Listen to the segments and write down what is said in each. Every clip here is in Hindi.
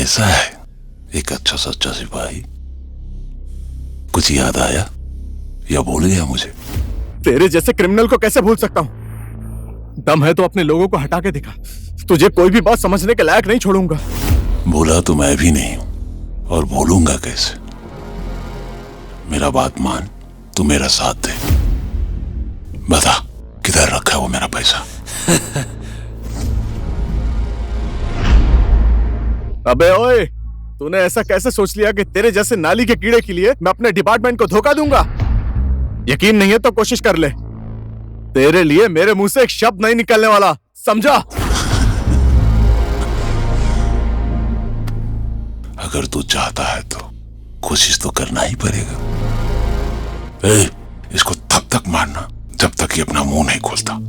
कैसा है एक अच्छा सच्चा सिपाही? कुछ याद आया या भूल गया मुझे? तेरे जैसे क्रिमिनल को कैसे भूल सकता हूं? दम है तो अपने लोगों को हटा के दिखा। तुझे कोई भी बात समझने के लायक नहीं छोड़ूंगा। भूला तो मैं भी नहीं हूं, और भूलूंगा कैसे? मेरा बात मान, तू मेरा साथ दे। बता किधर रखा है वो मेरा पैसा? अबे ओए, तूने ऐसा कैसे सोच लिया कि तेरे जैसे नाली के कीड़े के लिए मैं अपने डिपार्टमेंट को धोखा दूंगा? यकीन नहीं है तो कोशिश कर ले। तेरे लिए मेरे मुंह से एक शब्द नहीं निकलने वाला, समझा? अगर तू चाहता है तो कोशिश तो करना ही पड़ेगा। इसको तब तक मारना जब तक ये अपना मुंह नहीं खोलता।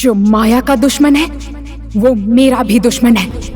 जो माया का दुश्मन है वो मेरा भी दुश्मन है।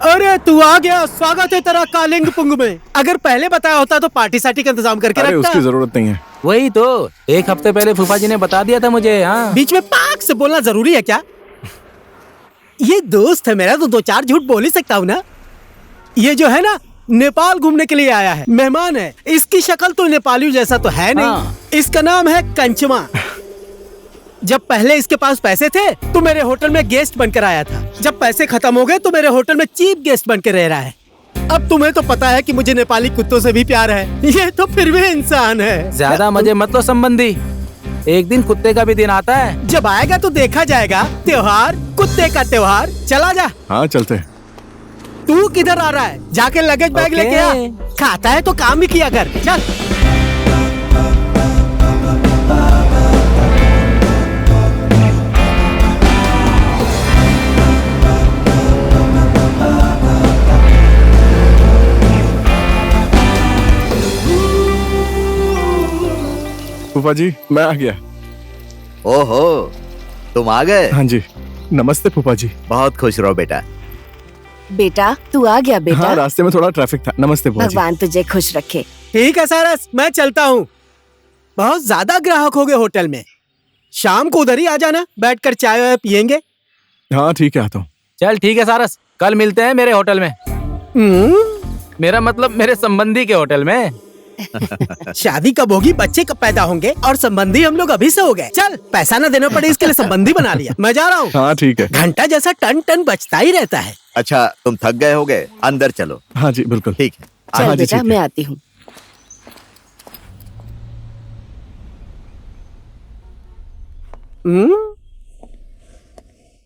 अरे तू आ गया, स्वागत है तेरा कालिंग पुंग में। अगर पहले बताया होता तो पार्टी साटी का इंतजाम करके अरे रखता। उसकी जरूरत नहीं है। वही तो 1 हफ्ते पहले फूफा जी ने बता दिया था मुझे। हाँ बीच में पाक से बोलना जरूरी है क्या? ये दोस्त है मेरा तो 2-4 झूठ बोल ही सकता हूँ ना। ये जो है ना नेपाल घूमने के लिए आया है, मेहमान है। इसकी शक्ल तो नेपालियों जैसा तो है नहीं। हाँ। इसका नाम है कंचमा। जब पहले इसके पास पैसे थे तो मेरे होटल में गेस्ट बनकर आया था। जब पैसे खत्म हो गए तो मेरे होटल में चीफ गेस्ट बनकर रह रहा है। अब तुम्हें तो पता है कि मुझे नेपाली कुत्तों से भी प्यार है। ये तो फिर भी इंसान है। ज्यादा मजे मत लो संबंधी, एक दिन कुत्ते का भी दिन आता है। जब आएगा तो देखा जाएगा। त्योहार, कुत्ते का त्योहार। चला जा। हाँ चलते हैं। तू किधर आ रहा है? जाके लगेज बैग ओके। लेके आ। खाता है तो काम भी किया कर। चल। फूफा जी मैं आ गया। ओहो, तुम आ गए। हाँ जी, नमस्ते फूफा जी। बहुत खुश रहो बेटा। बेटा तू आ गया बेटा। हाँ रास्ते में थोड़ा ट्रैफिक था। नमस्ते फूफा जी। भगवान तुझे खुश रखे। ठीक है सारस, मैं चलता हूँ। बहुत ज्यादा ग्राहक हो गए होटल में। शाम को उधर ही आ जाना, बैठकर चाय वाय पियेंगे। हाँ ठीक है, आता हूँ। चल ठीक है सारस, कल मिलते हैं मेरे होटल में। मेरा मतलब मेरे संबंधी के होटल में। शादी कब होगी, बच्चे कब पैदा होंगे, और संबंधी हम लोग अभी से हो गए। चल, पैसा न देना पड़े इसके लिए संबंधी बना लिया। मैं जा रहा हूँ। हाँ ठीक है। घंटा जैसा टन टन बजता ही रहता है। अच्छा तुम थक गए होगे, अंदर चलो। हाँ जी बिल्कुल। ठीक है। चल हाँ जी, बेटा ठीक है। मैं आती हूँ।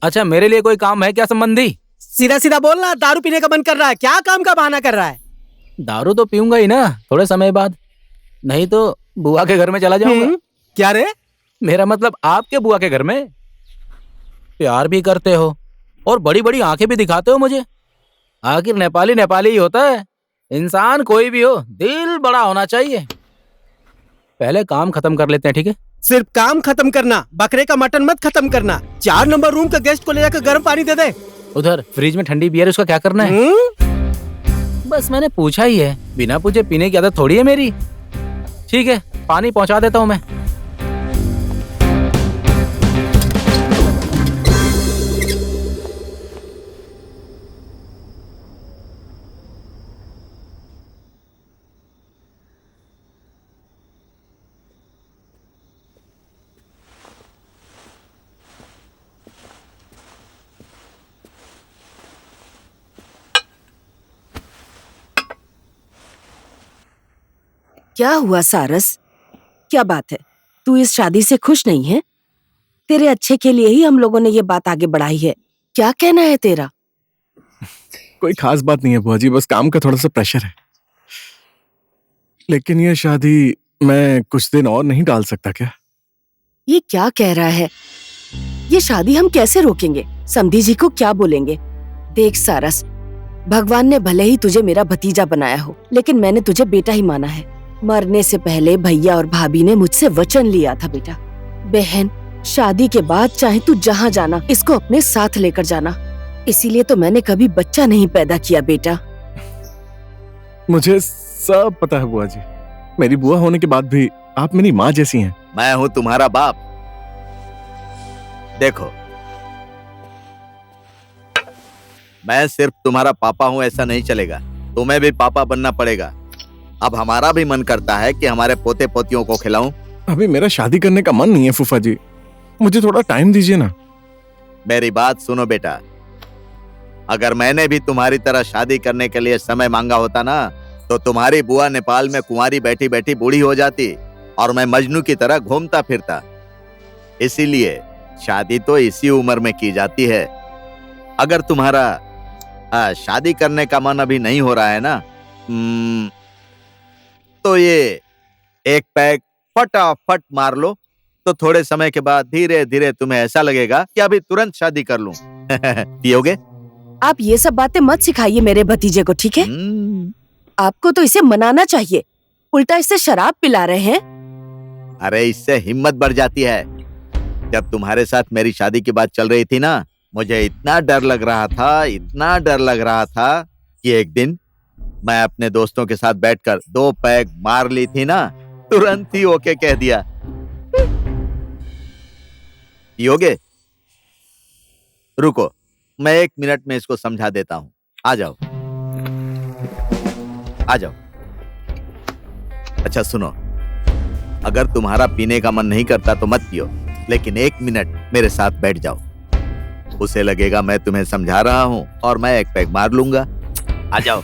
अच्छा मेरे लिए कोई काम है क्या संबंधी? सीधा सीधा बोलना, दारू पीने का मन कर रहा है, क्या काम का बहाना कर रहा है? दारू तो पीऊंगा ही ना थोड़े समय बाद, नहीं तो बुआ के घर में चला जाऊंगा। क्या रे? मेरा मतलब आपके बुआ के घर में। प्यार भी करते हो और बड़ी बड़ी आंखें भी दिखाते हो मुझे। आखिर नेपाली नेपाली ही होता है। इंसान कोई भी हो, दिल बड़ा होना चाहिए। पहले काम खत्म कर लेते हैं, ठीक है? सिर्फ काम खत्म करना, बकरे का मटन मत खत्म करना। 4 नंबर रूम का गेस्ट को ले जाकर गर्म पानी दे दे। उधर फ्रिज में ठंडी बियर, उसका क्या करना है? बस मैंने पूछा ही है, बिना पूछे पीने की आदत थोड़ी है मेरी। ठीक है, पानी पहुंचा देता हूं मैं। क्या हुआ सारस? क्या बात है? तू इस शादी से खुश नहीं है? तेरे अच्छे के लिए ही हम लोगों ने ये बात आगे बढ़ाई है। क्या कहना है तेरा? कोई खास बात नहीं है बुआ जी, बस काम का थोड़ा सा प्रेशर है। लेकिन ये शादी मैं कुछ दिन और नहीं डाल सकता क्या? ये क्या कह रहा है? ये शादी हम कैसे रोकेंगे? समधी जी को क्या बोलेंगे? देख सारस, भगवान ने भले ही तुझे मेरा भतीजा बनाया हो, लेकिन मैंने तुझे बेटा ही माना है। मरने से पहले भैया और भाभी ने मुझसे वचन लिया था बेटा। बहन, शादी के बाद चाहे तू जहाँ जाना, इसको अपने साथ लेकर जाना। इसीलिए तो मैंने कभी बच्चा नहीं पैदा किया बेटा। मुझे सब पता है बुआ जी। मेरी बुआ होने के बाद भी आप मेरी माँ जैसी हैं। मैं हूं तुम्हारा बाप। देखो, मैं सिर्फ तुम्हारा पापा हूं ऐसा नहीं चलेगा, तुम्हें भी पापा बनना पड़ेगा। अब हमारा भी मन करता है कि हमारे पोते पोतियों को खिलाऊं। अभी मेरा शादी करने का मन नहीं है फूफा जी, मुझे थोड़ा टाइम दीजिए ना। मेरी बात सुनो बेटा, अगर मैंने भी तुम्हारी तरह शादी करने के लिए समय मांगा होता ना, तो तुम्हारी बुआ नेपाल में कुंवारी बैठी बैठी बूढ़ी हो जाती और मैं मजनू की तरह घूमता फिरता। इसीलिए शादी तो इसी उम्र में की जाती है। अगर तुम्हारा शादी करने का मन अभी नहीं हो रहा है ना, तो ये एक पैक फटाफट मार लो, तो थोड़े समय के बाद धीरे धीरे तुम्हें ऐसा लगेगा कि अभी तुरंत शादी कर लूं। पियोगे? आप ये सब बातें मत सिखाइए मेरे भतीजे को, ठीक है? आपको तो इसे मनाना चाहिए, उल्टा इसे शराब पिला रहे हैं। अरे इससे हिम्मत बढ़ जाती है। जब तुम्हारे साथ मेरी शादी की बात चल रही थी ना, मुझे इतना डर लग रहा था कि एक दिन मैं अपने दोस्तों के साथ बैठकर 2 पैग मार ली थी ना, तुरंत ही ओके कह दिया। पियोगे? रुको, मैं 1 मिनट में इसको समझा देता हूं। आ जाओ। अच्छा सुनो, अगर तुम्हारा पीने का मन नहीं करता तो मत पियो, लेकिन 1 मिनट मेरे साथ बैठ जाओ। उसे लगेगा मैं तुम्हें समझा रहा हूं और मैं एक पैग मार लूंगा। आ जाओ।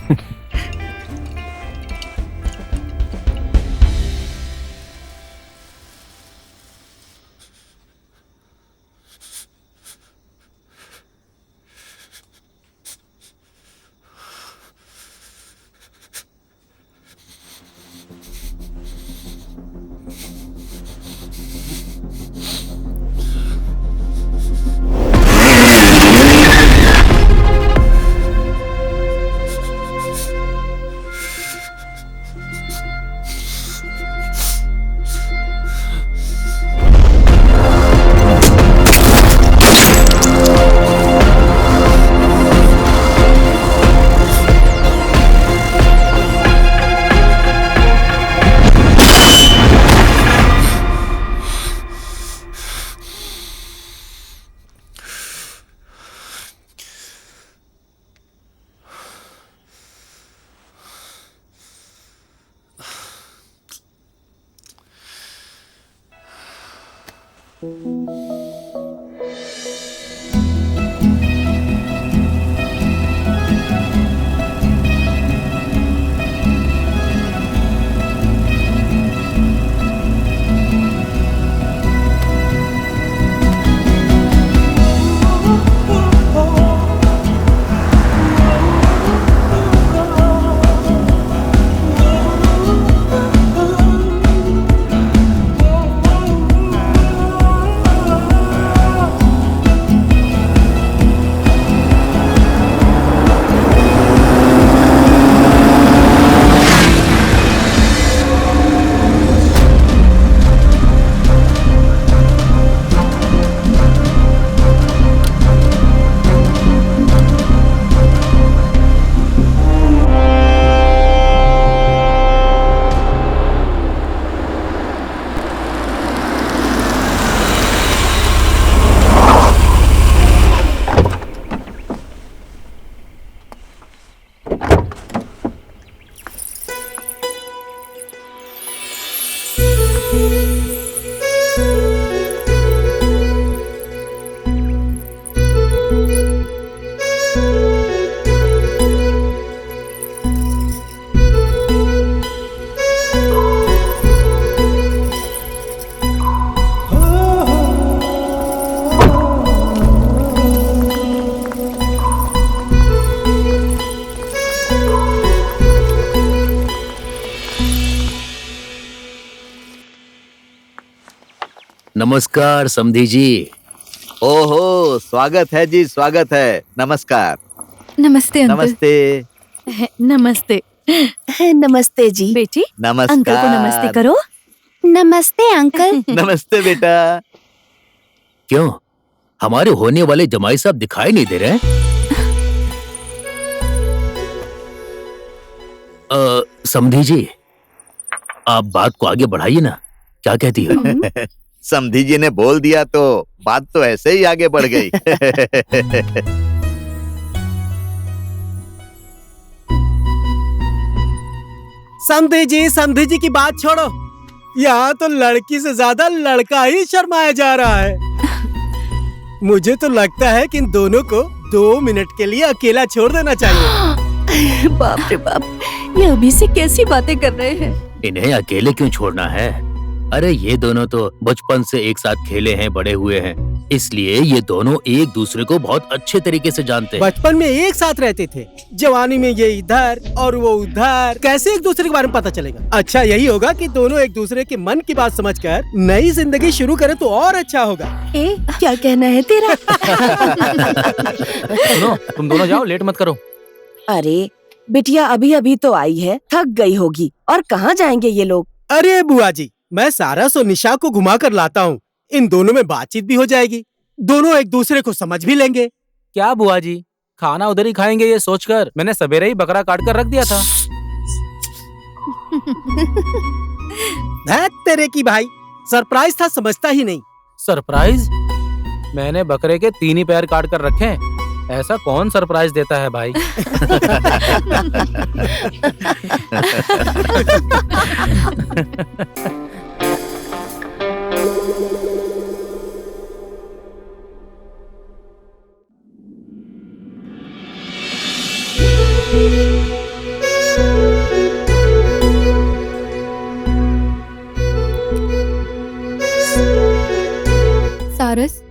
नमस्कार समधी जी। ओहो, स्वागत है जी, स्वागत है। नमस्कार। नमस्ते अंकल। नमस्ते। नमस्ते नमस्ते जी। बेटी, नमस्कार। अंकल को नमस्ते करो। नमस्ते अंकल। नमस्ते बेटा। क्यों, हमारे होने वाले जमाई साहब दिखाई नहीं दे रहे हैं? समधी जी, आप बात को आगे बढ़ाइए ना, क्या कहती हो? समधी जी ने बोल दिया तो बात तो ऐसे ही आगे बढ़ गई। समधी जी की बात छोड़ो। यहाँ तो लड़की से ज्यादा लड़का ही शर्माया जा रहा है। मुझे तो लगता है कि इन दोनों को 2 मिनट के लिए अकेला छोड़ देना चाहिए। बाप रे बाप, ये अभी से कैसी बातें कर रहे हैं। इन्हें अकेले क्यों छोड़ना है? अरे ये दोनों तो बचपन से एक साथ खेले हैं, बड़े हुए हैं, इसलिए ये दोनों एक दूसरे को बहुत अच्छे तरीके से जानते हैं। बचपन में एक साथ रहते थे, जवानी में ये इधर और वो उधर, कैसे एक दूसरे के बारे में पता चलेगा? अच्छा यही होगा कि दोनों एक दूसरे के मन की बात समझकर नई जिंदगी शुरू करें तो और अच्छा होगा। क्या कहना है तेरा? सुनो, तुम दोनों जाओ, लेट मत करो। अरे बिटिया अभी अभी तो आई है, थक गई होगी। और कहाँ जाएंगे ये लोग? अरे बुआ जी, मैं सारस और निशा को घुमा कर लाता हूँ, इन दोनों में बातचीत भी हो जाएगी, दोनों एक दूसरे को समझ भी लेंगे। क्या बुआ जी, खाना उधर ही खाएंगे ये सोचकर मैंने सवेरे ही बकरा काट कर रख दिया था। धत तेरे की भाई, सरप्राइज था, समझता ही नहीं। सरप्राइज? मैंने बकरे के 3 ही पैर काट कर रखे हैं, ऐसा कौन सरप्राइज देता है भाई? सारस,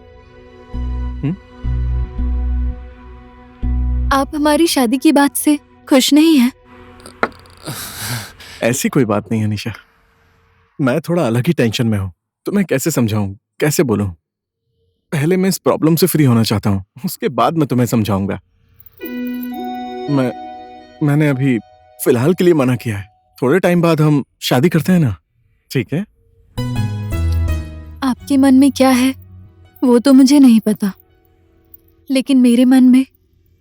आप हमारी शादी की बात से खुश नहीं हैं? ऐसी कोई बात नहीं है निशा, मैं थोड़ा अलग ही टेंशन में हूँ। तो मैं कैसे समझाऊं, कैसे बोलूं? पहले मैं इस प्रॉब्लम से फ्री होना चाहता हूँ, उसके बाद मैं तुम्हें समझाऊंगा। मैंने अभी फिलहाल के लिए मना किया है, थोड़े टाइम बाद हम शादी करते हैं ना, ठीक है? आपके मन में क्या है वो तो मुझे नहीं पता, लेकिन मेरे मन में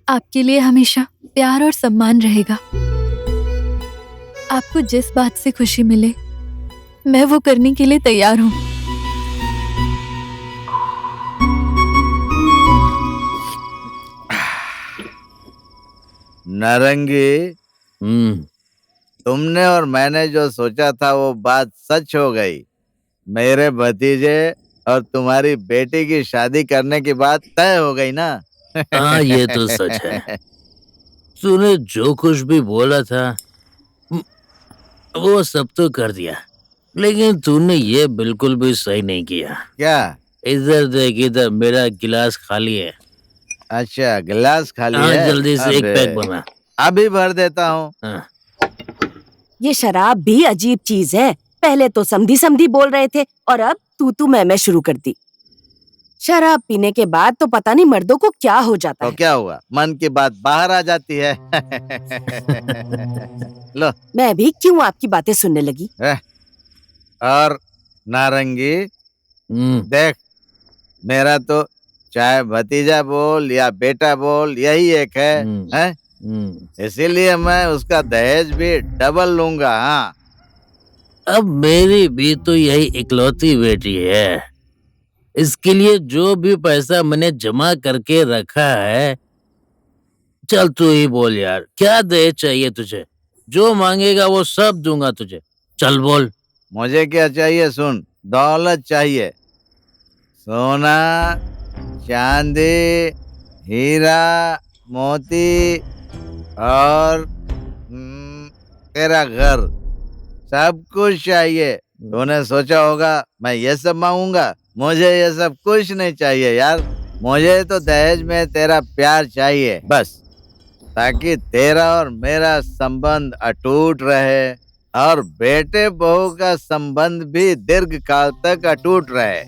आपके लिए हमेशा प्यार और सम्मान रहेगा। आपको जिस बात से खुशी मिले मैं वो करने के लिए तैयार हूँ। नारंगी, तुमने और मैंने जो सोचा था वो बात सच हो गई। मेरे भतीजे और तुम्हारी बेटी की शादी करने की बात तय हो गई ना? हाँ ये तो सच है। तूने जो कुछ भी बोला था वो सब तो कर दिया, लेकिन तूने ये बिल्कुल भी सही नहीं किया। क्या? इधर देख, इधर मेरा गिलास खाली है। अच्छा, गिलास खाली हाँ, है? जल्दी से एक पैक बना। अभी भर देता हूँ। हाँ। ये शराब भी अजीब चीज है, पहले तो समधी समधी बोल रहे थे और अब तू मैं शुरू कर दी। शराब पीने के बाद तो पता नहीं मर्दों को क्या हो जाता तो है। क्या हुआ, मन की बात बाहर आ जाती है। लो। मैं भी क्यों आपकी बातें सुनने लगी। और नारंगी, देख, मेरा तो चाहे भतीजा बोल या बेटा बोल यही एक है? इसीलिए मैं उसका दहेज भी डबल लूंगा। हाँ, अब मेरी भी तो यही इकलौती बेटी है, इसके लिए जो भी पैसा मैंने जमा करके रखा है, चल तू ही बोल यार, क्या दहेज चाहिए तुझे? जो मांगेगा वो सब दूंगा तुझे, चल बोल। मुझे क्या चाहिए सुन, दौलत चाहिए, सोना, चांदी, हीरा, मोती और तेरा घर, सब कुछ चाहिए। तूने सोचा होगा मैं ये सब मांगूंगा, मुझे ये सब कुछ नहीं चाहिए यार। मुझे तो दहेज में तेरा प्यार चाहिए बस, ताकि तेरा और मेरा संबंध अटूट रहे और बेटे बहू का संबंध भी दीर्घ काल तक अटूट रहे।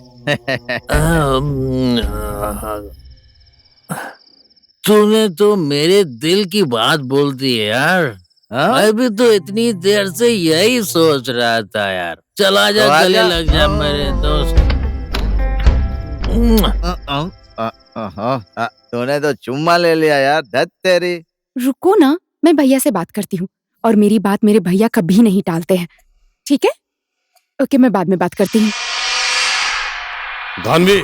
तूने तो मेरे दिल की बात बोल दी है यार। हाँ? मैं भी तो इतनी देर से यही सोच रहा था यार। चला जा, तो गले आजा। लग जा मेरे दोस्त। तूने तो चुम्मा ले लिया यार, धत तेरी। रुको ना, मैं भैया से बात करती हूँ और मेरी बात मेरे भैया कभी नहीं टालते हैं, ठीक है? ओके, मैं बाद में बात करती हूँ। धानवी,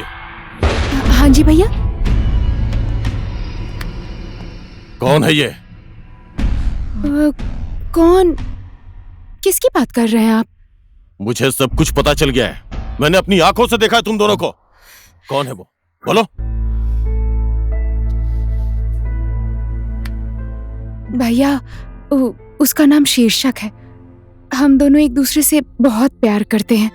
हाँ जी भैया। कौन है ये? कौन? किसकी बात कर रहे हैं आप? मुझे सब कुछ पता चल गया है। मैंने अपनी आंखों से देखा है तुम दोनों को। कौन है वो? बोलो। भैया, उसका नाम शीर्षक है। हम दोनों एक दूसरे से बहुत प्यार करते हैं।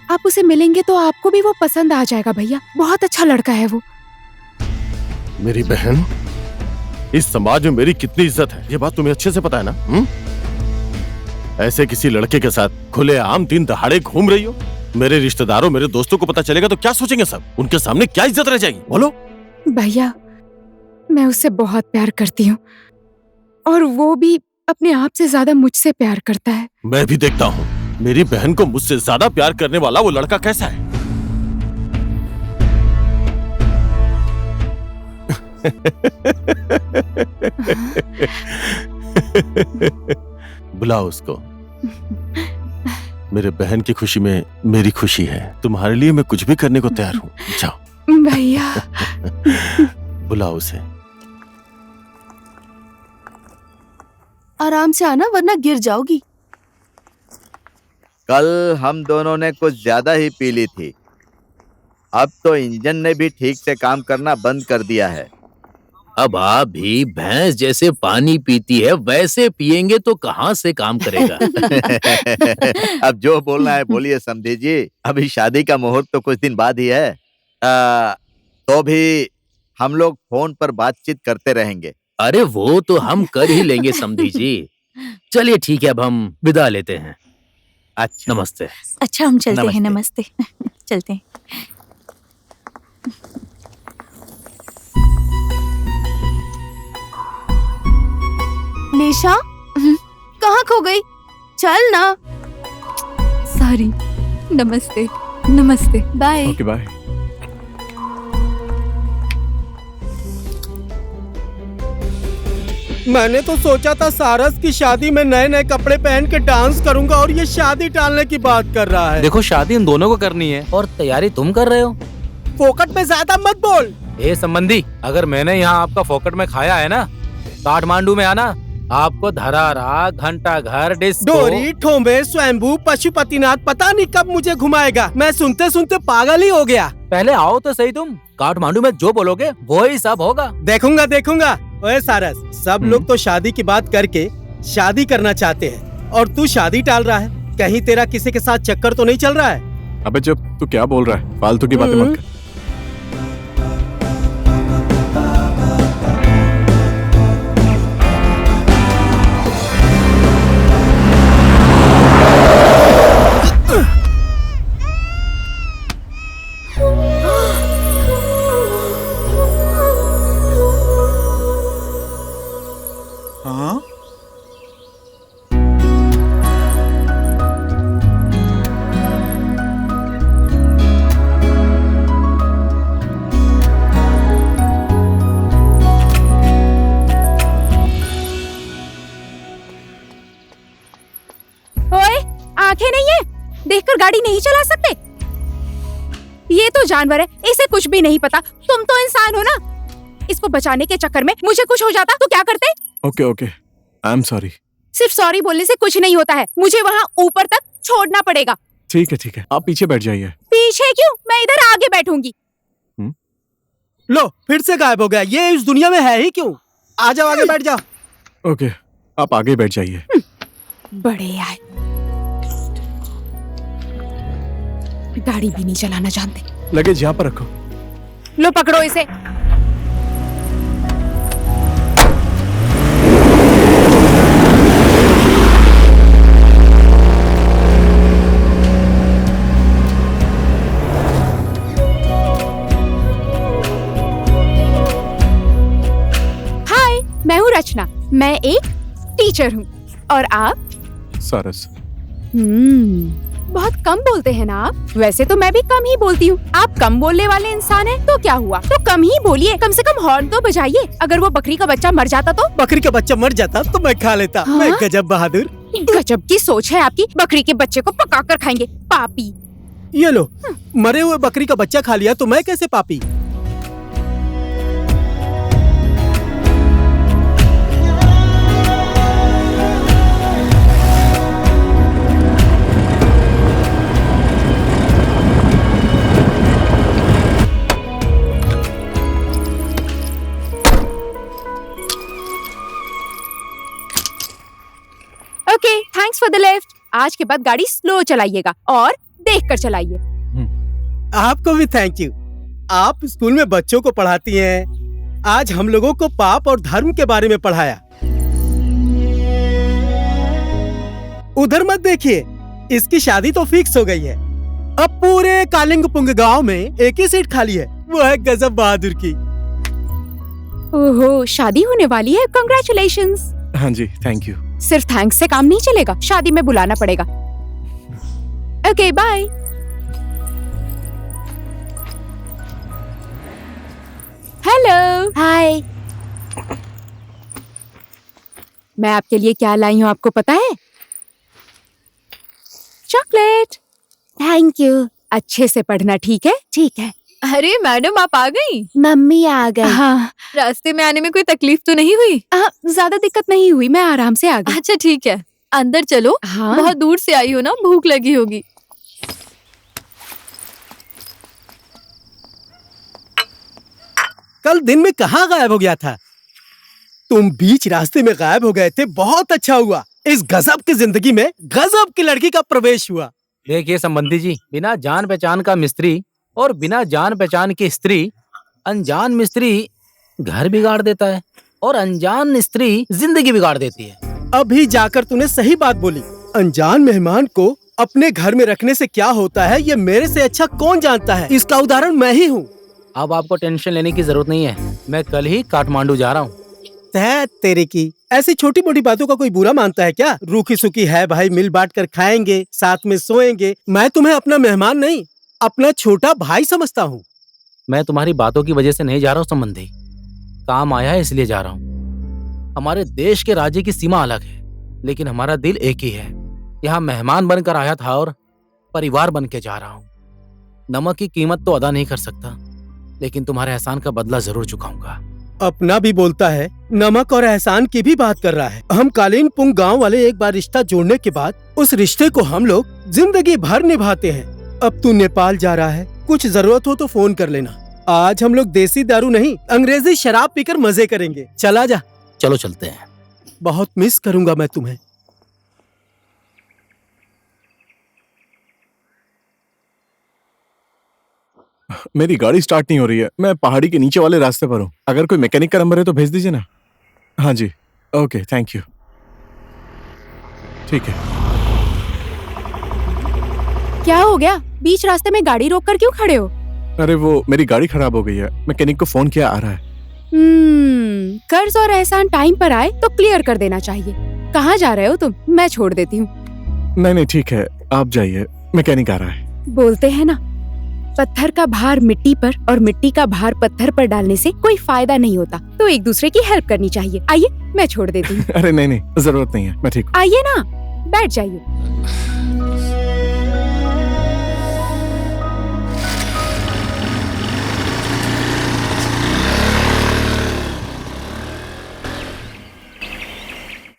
आप उसे मिलेंगे तो आपको भी वो पसंद आ जाएगा भैया। बहुत अच्छा लड़का है वो। मेरी बहन, इस समाज में मेरी कितनी इज्जत है ये बात तुम्हें अच्छे से पता है ना? ऐसे किसी लड़के के साथ खुलेआम दिन दहाड़े घूम रही हो। मेरे रिश्तेदारों, मेरे दोस्तों को पता चलेगा तो क्या सोचेंगे सब? उनके सामने क्या इज्जत रह जाएगी? बोलो। भैया, मैं उससे बहुत प्यार करती हूँ और वो भी अपने आप से ज्यादा मुझसे प्यार करता है। मैं भी देखता हूँ मेरी बहन को मुझसे ज्यादा प्यार करने वाला वो लड़का कैसा है। बुलाओ उसको। मेरे बहन की खुशी में मेरी खुशी है। तुम्हारे लिए मैं कुछ भी करने को तैयार हूँ। जाओ। भैया। बुलाओ उसे। आराम से आना वरना गिर जाओगी। कल हम दोनों ने कुछ ज्यादा ही पी ली थी। अब तो इंजन ने भी ठीक से काम करना बंद कर दिया है। अब आप भी भैंस जैसे पानी पीती है वैसे पिएंगे तो कहाँ से काम करेगा। अब जो बोलना है बोलिए समधी जी। अभी शादी का मुहूर्त तो कुछ दिन बाद ही है। तो भी हम लोग फोन पर बातचीत करते रहेंगे। अरे वो तो हम कर ही लेंगे समधी जी। चलिए ठीक है, अब हम विदा लेते हैं। अच्छा, नमस्ते। अच्छा, हम चलते हैं। नमस्ते। नमस्ते। चलते हैं। निशा, कहाँ खो गई? चल ना। सॉरी। नमस्ते। नमस्ते। बाय। Okay, bye. मैंने तो सोचा था सारस की शादी में नए नए कपड़े पहन के डांस करूंगा और ये शादी टालने की बात कर रहा है। देखो, शादी इन दोनों को करनी है और तैयारी तुम कर रहे हो। फोकट में ज्यादा मत बोल। ए संबंधी, अगर मैंने यहाँ आपका फोकट में खाया है ना, काठमांडू में आना, आपको धरारा, घंटा घर, डिस्को, डोरी, ठोंबे, स्वयंभू, पशुपतिनाथ पता नहीं कब मुझे घुमाएगा। मैं सुनते सुनते पागल ही हो गया। पहले आओ तो सही तुम। काठमांडू में जो बोलोगे वो ही सब होगा। देखूंगा देखूंगा। ओए सारस, सब लोग तो शादी की बात करके शादी करना चाहते हैं और तू शादी टाल रहा है। कहीं तेरा किसी के साथ चक्कर तो नहीं चल रहा है? अबे जब तू क्या बोल रहा है? फालतू की बातें मत कर। आंखें नहीं है, देखकर गाड़ी नहीं चला सकते? ये तो जानवर है, इसे कुछ भी नहीं पता। तुम तो इंसान हो ना। इसको बचाने के चक्कर में मुझे कुछ हो जाता तो क्या करते? Okay okay, I am sorry. सिर्फ सॉरी बोलने से कुछ नहीं होता है। मुझे वहाँ ऊपर तक छोड़ना पड़ेगा। ठीक है, आप पीछे बैठ जाइए। पीछे क्यों? मैं इधर आगे बैठूंगी। लो, फिर से गायब हो गया। ये इस दुनिया में है ही क्यों? आ जाओ, आगे बैठ जाओ। ओके, आप आगे बैठ जाइए। बड़े आए, गाड़ी भी नहीं चलाना जानते। लगेज यहाँ पर रखो। लो पकड़ो इसे। रचना, मैं एक टीचर हूँ। और आप? सारस। बहुत कम बोलते हैं ना आप। वैसे तो मैं भी कम ही बोलती हूँ। आप कम बोलने वाले इंसान हैं, तो क्या हुआ, तो कम ही बोलिए, कम से कम हॉर्न तो बजाइए। अगर वो बकरी का बच्चा मर जाता तो? बकरी का बच्चा मर जाता तो मैं खा लेता। हाँ? मैं गजब बहादुर। गजब की सोच है आपकी। बकरी के बच्चे को पका कर खाएंगे, पापी। ये लो, मरे हुए बकरी का बच्चा खा लिया तो मैं कैसे पापी? Okay, thanks for the lift. आज के बाद गाड़ी स्लो चलाइएगा और देख कर चलाइए। आपको भी थैंक यू। आप स्कूल में बच्चों को पढ़ाती हैं। आज हम लोगों को पाप और धर्म के बारे में पढ़ाया। उधर मत देखिए, इसकी शादी तो फिक्स हो गई है। अब पूरे कालिंगपुंग गांव में एक ही सीट खाली है, वो है गजब बहादुर की। ओहो, शादी होने वाली है। कांग्रेचुलेशंस। हाँ जी, थैंक यू। सिर्फ थैंक्स से काम नहीं चलेगा, शादी में बुलाना पड़ेगा। Okay, bye. Hello, hi. मैं आपके लिए क्या लाई हूँ आपको पता है? चॉकलेट। Thank you. अच्छे से पढ़ना, ठीक है? ठीक है। अरे मैडम, आप आ गई? मम्मी आ गई। हाँ, रास्ते में आने में कोई तकलीफ तो नहीं हुई? ज्यादा दिक्कत नहीं हुई, मैं आराम से आ गई। अच्छा ठीक है, अंदर चलो। हाँ। बहुत दूर से आई हो ना, भूख लगी होगी। कल दिन में कहाँ गायब हो गया था? तुम बीच रास्ते में गायब हो गए थे, बहुत अच्छा हुआ। इस गजब की जिंदगी में गजब की लड़की का प्रवेश हुआ। देखिए संबंधी जी, बिना जान पहचान का मिस्त्री और बिना जान पहचान की स्त्री, अनजान मिस्त्री घर बिगाड़ देता है और अनजान स्त्री जिंदगी बिगाड़ देती है। अभी जाकर तूने सही बात बोली। अनजान मेहमान को अपने घर में रखने से क्या होता है, ये मेरे से अच्छा कौन जानता है। इसका उदाहरण मैं ही हूँ। अब आपको टेंशन लेने की जरूरत नहीं है, मैं कल ही काठमांडू जा रहा हूँ। तेरे की ऐसी छोटी मोटी बातों का कोई बुरा मानता है क्या? रूखी सूखी है भाई, मिल बांट कर खाएंगे, साथ में सोएंगे। मैं तुम्हें अपना मेहमान नहीं, अपना छोटा भाई समझता हूँ। मैं तुम्हारी बातों की वजह से नहीं जा रहा हूँ संबंधी, काम आया है इसलिए जा रहा हूँ। हमारे देश के राज्य की सीमा अलग है, लेकिन हमारा दिल एक ही है। यहाँ मेहमान बनकर आया था और परिवार बन के जा रहा हूँ। नमक की कीमत तो अदा नहीं कर सकता, लेकिन तुम्हारे एहसान का बदला जरूर चुकाऊंगा। अपना भी बोलता है, नमक और एहसान की भी बात कर रहा है। हम कालिंगपुंग गांव वाले एक बार रिश्ता जोड़ने के बाद उस रिश्ते को हम लोग जिंदगी भर निभाते हैं। अब तू नेपाल जा रहा है, कुछ जरूरत हो तो फोन कर लेना। आज हम लोग देसी दारू नहीं, अंग्रेजी शराब पीकर मजे करेंगे। चला जा। चलो चलते हैं। बहुत मिस करूंगा मैं तुम्हें। मेरी गाड़ी स्टार्ट नहीं हो रही है। मैं पहाड़ी के नीचे वाले रास्ते पर हूँ। अगर कोई मैकेनिक का नंबर है तो भेज दीजिए ना। हाँ जी, ओके, थैंक यू। ठीक है। क्या हो गया? बीच रास्ते में गाड़ी रोककर क्यों खड़े हो? अरे वो मेरी गाड़ी खराब हो गई है, मैकेनिक को फोन किया, आ रहा है। कर्ज और एहसान टाइम पर आए तो क्लियर कर देना चाहिए। कहाँ जा रहे हो तुम? मैं छोड़ देती हूँ। नहीं ठीक है, आप जाइए, मैकेनिक आ रहा है। बोलते हैं ना, पत्थर का भार मिट्टी पर और मिट्टी का भार पत्थर पर डालने से कोई फायदा नहीं होता, तो एक दूसरे की हेल्प करनी चाहिए। आइए, मैं छोड़ देती हूँ। अरे नहीं, जरूरत नहीं है, मैं ठीक हूँ। आइए ना, बैठ जाइए।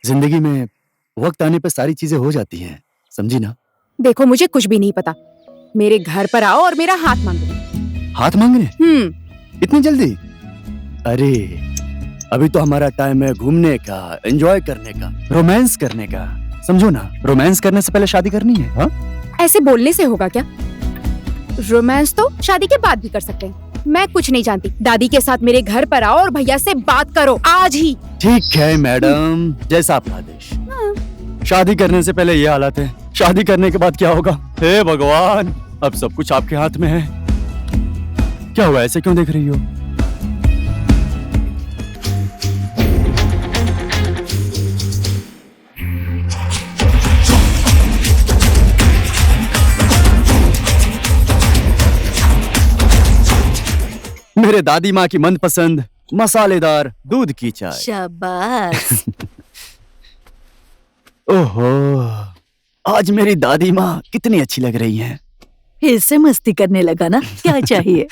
जिंदगी में वक्त आने पर सारी चीजें हो जाती हैं, समझी ना? देखो, मुझे कुछ भी नहीं पता। मेरे घर पर आओ और मेरा हाथ मांगो। हाथ मांगने? इतनी जल्दी? अरे अभी तो हमारा टाइम है घूमने का, एंजॉय करने का, रोमांस करने का। समझो ना, रोमांस करने से पहले शादी करनी है। हाँ? ऐसे बोलने से होगा क्या? रोमांस तो शादी के बाद भी कर सकते हैं। मैं कुछ नहीं जानती। दादी के साथ मेरे घर पर आओ और भैया से बात करो आज ही। ठीक है मैडम, जैसा आपका आदेश। शादी करने से पहले ये हालत है, शादी करने के बाद क्या होगा? हे भगवान, अब सब कुछ आपके हाथ में है। क्या हुआ, ऐसे क्यों देख रही हो? मेरे दादी माँ की मनपसंद मसालेदार दूध की चाय। शाबाश। ओहो, आज मेरी दादी माँ कितनी अच्छी लग रही हैं। फिर से मस्ती करने लगा ना? क्या चाहिए?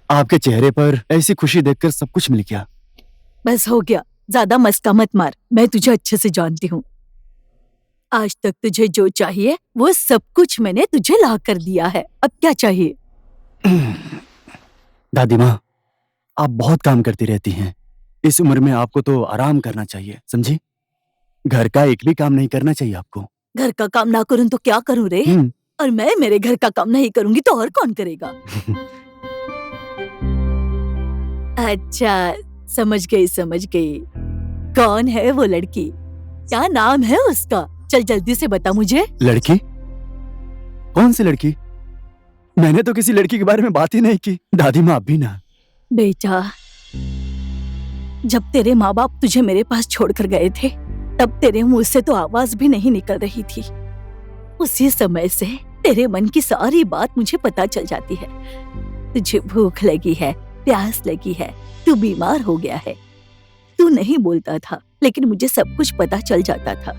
आपके चेहरे पर ऐसी खुशी देखकर सब कुछ मिल गया। बस हो गया, ज्यादा मस्का मत मार। मैं तुझे अच्छे से जानती हूँ। आज तक तुझे जो चाहिए वो सब कुछ मैंने तुझे ला कर दिया है। अब क्या चाहिए? दादी माँ, आप बहुत काम करती रहती हैं। इस उम्र में आपको तो आराम करना चाहिए, समझी? घर का एक भी काम नहीं करना चाहिए आपको। घर का काम ना करूँ तो क्या करूँ रे? और मैं मेरे घर का काम नहीं करूंगी तो और कौन करेगा? अच्छा, समझ गई। कौन है वो लड़की? क्या नाम है उसका? चल जल्दी से बता मुझे। लड़की? कौन सी लड़की? मैंने तो किसी लड़की के बारे में बात ही नहीं की। दादी माँ आप भी ना। बेटा, जब तेरे माँ बाप तुझे मेरे पास छोड़कर गए थे तब तेरे मुंह से तो आवाज भी नहीं निकल रही थी। उसी समय से तेरे मन की सारी बात मुझे पता चल जाती है। तुझे भूख लगी है, प्यास लगी है, तू बीमार हो गया है। तू नहीं बोलता था लेकिन मुझे सब कुछ पता चल जाता था।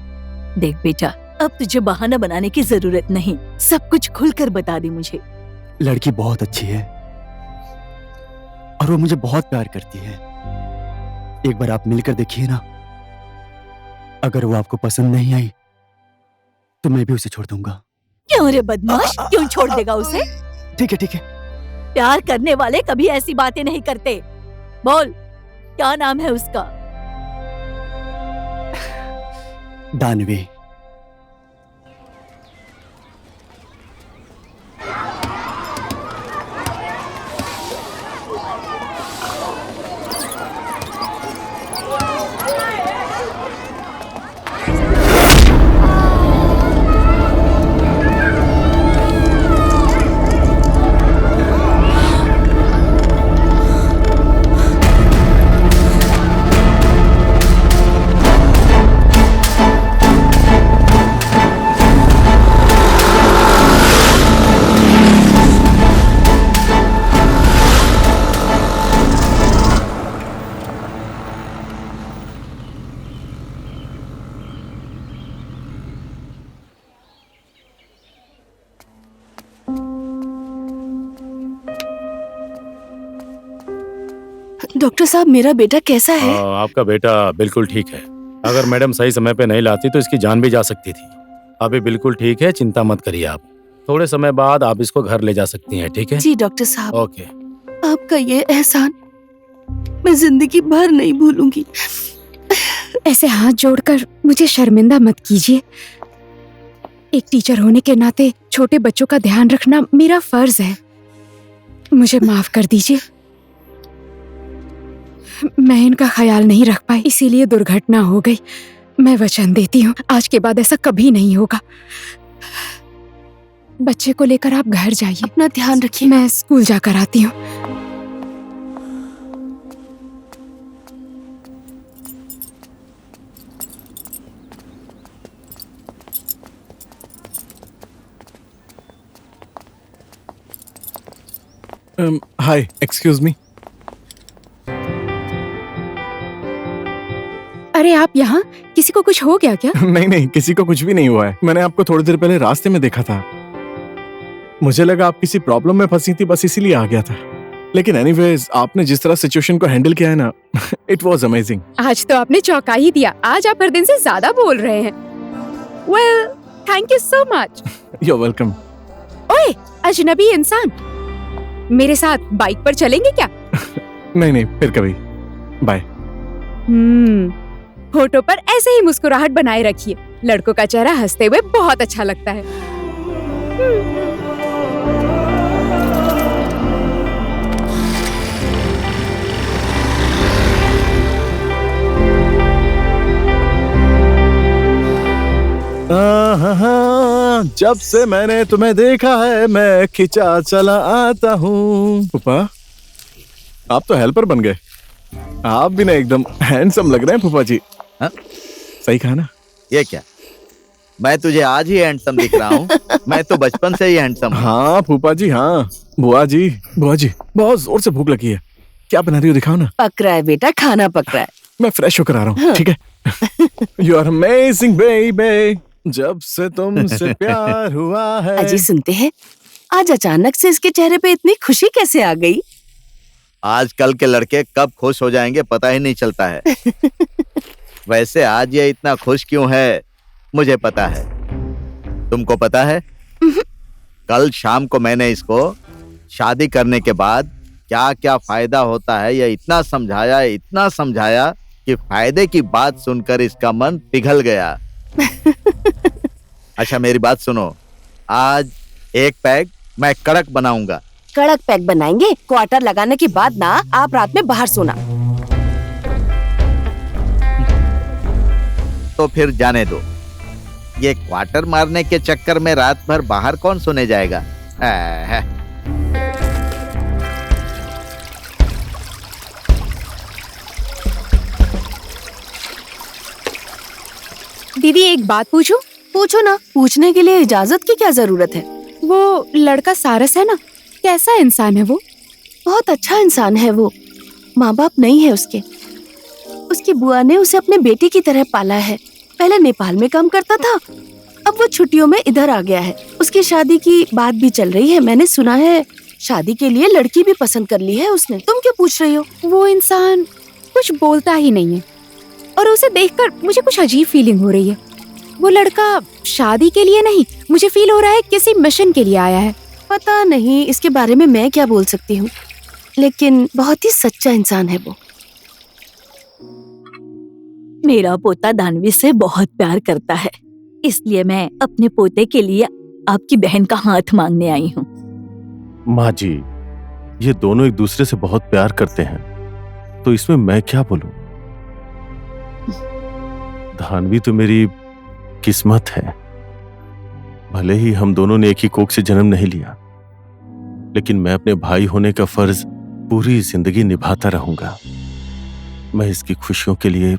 देख बेटा, अब तुझे बहाना बनाने की जरूरत नहीं, सब कुछ खुलकर बता दे मुझे। लड़की बहुत अच्छी है और वो मुझे बहुत प्यार करती है। एक बार आप मिलकर देखिए ना। अगर वो आपको पसंद नहीं आई तो मैं भी उसे छोड़ दूंगा। क्यों रे बदमाश, क्यों छोड़ देगा उसे? ठीक है। प्यार करने वाले कभी ऐसी बातें नहीं करते। बोल, क्या नाम है उसका? दानवी। डॉक्टर साहब, मेरा बेटा कैसा है? आपका बेटा बिल्कुल ठीक है। अगर मैडम सही समय पे नहीं लाती तो इसकी जान भी जा सकती थी। अभी बिल्कुल ठीक है, चिंता मत करिए आप। थोड़े समय बाद आप इसको घर ले जा सकती हैं, ठीक है? जी डॉक्टर साहब। ओके। आपका ये एहसान मैं जिंदगी भर नहीं भूलूंगी। ऐसे हाथ जोड़कर मुझे शर्मिंदा मत कीजिए। एक टीचर होने के नाते छोटे बच्चों का ध्यान रखना मेरा फर्ज है। मुझे माफ कर दीजिए। मैं इनका ख्याल नहीं रख पाई, इसीलिए दुर्घटना हो गई। मैं वचन देती हूँ आज के बाद ऐसा कभी नहीं होगा। बच्चे को लेकर आप घर जाइए, अपना ध्यान रखिए। मैं स्कूल जाकर आती हूँ। हाय, एक्सक्यूज मी। अरे आप यहाँ? किसी को कुछ हो गया क्या? नहीं, किसी को कुछ भी नहीं हुआ है। मैंने आपको थोड़ी देर पहले रास्ते में देखा था। मुझे लगा आप किसी प्रॉब्लम में फंसी थी, बस इसीलिए आ गया था। लेकिन एनीवेज, आपने जिस तरह सिचुएशन को हैंडल किया है ना, इट वाज अमेजिंग। आज तो आपने चौंका ही दिया। आज आप हर दिन से ज्यादा बोल रहे हैं। Well, thank you so much. You are welcome. ओए, अजनबी इंसान, मेरे साथ बाइक पर चलेंगे क्या? नहीं, फिर कभी। बाय। होठों पर ऐसे ही मुस्कुराहट बनाए रखिए। लड़कों का चेहरा हंसते हुए बहुत अच्छा लगता है। जब से मैंने तुम्हें देखा है मैं खिंचा चला आता हूँ। फूफा, आप तो हेल्पर बन गए। आप भी ना एकदम हैंडसम लग रहे हैं फूफा जी। हाँ? सही कहा ना? ये क्या? मैं तुझे आज ही हैंडसम दिख रहा हूँ। मैं तो बचपन से ही हैंडसम हूँ। हाँ फूफा जी, हाँ बुआ जी, बहुत जोर से भूख लगी है। क्या बना रही हो, दिखाओ ना। पक रहा है बेटा, खाना पक रहा है। मैं फ्रेश होकर आ रहा हूँ, ठीक है। यू आर अमेजिंग बेबी, जब से तुमसे प्यार हुआ है। अजी सुनते हैं, आज अचानक से इसके चेहरे पे इतनी खुशी कैसे आ गई? आजकल के लड़के कब खुश हो जाएंगे पता ही नहीं चलता है। वैसे आज ये इतना खुश क्यों है मुझे पता है। तुमको पता है? कल शाम को मैंने इसको शादी करने के बाद क्या क्या फायदा होता है ये इतना समझाया कि फायदे की बात सुनकर इसका मन पिघल गया। अच्छा मेरी बात सुनो, आज एक पैक मैं कड़क बनाऊंगा। कड़क पैक बनाएंगे? क्वार्टर लगाने के बाद ना आप रात में बाहर सोना। तो फिर जाने दो, ये क्वार्टर मारने के चक्कर में रात भर बाहर कौन सोने जाएगा। दीदी एक बात पूछूं? पूछो ना, पूछने के लिए इजाजत की क्या जरूरत है। वो लड़का सारस है ना, कैसा इंसान है वो? बहुत अच्छा इंसान है वो। माँ बाप नहीं है उसके। उसकी बुआ ने उसे अपने बेटे की तरह पाला है। पहले नेपाल में काम करता था, अब वो छुट्टियों में इधर आ गया है। उसकी शादी की बात भी चल रही है, मैंने सुना है शादी के लिए लड़की भी पसंद कर ली है उसने। तुम क्यों पूछ रही हो? वो इंसान कुछ बोलता ही नहीं है और उसे देखकर मुझे कुछ अजीब फीलिंग हो रही है। वो लड़का शादी के लिए नहीं, मुझे फील हो रहा है किसी मिशन के लिए आया है। पता नहीं इसके बारे में मैं क्या बोल सकती हूँ, लेकिन बहुत ही सच्चा इंसान है वो। मेरा पोता दानवी से बहुत प्यार करता है, इसलिए मैं अपने पोते के लिए आपकी बहन का हाथ मांगने आई हूँ। माँ जी, ये दोनों एक दूसरे से बहुत प्यार करते हैं, तो इसमें मैं क्या बोलूं? धानवी तो मेरी किस्मत है। भले ही हम दोनों ने एक ही कोख से जन्म नहीं लिया, लेकिन मैं अपने भाई होने का फर्ज पूरी जिंदगी निभाता रहूंगा। मैं इसकी खुशियों के लिए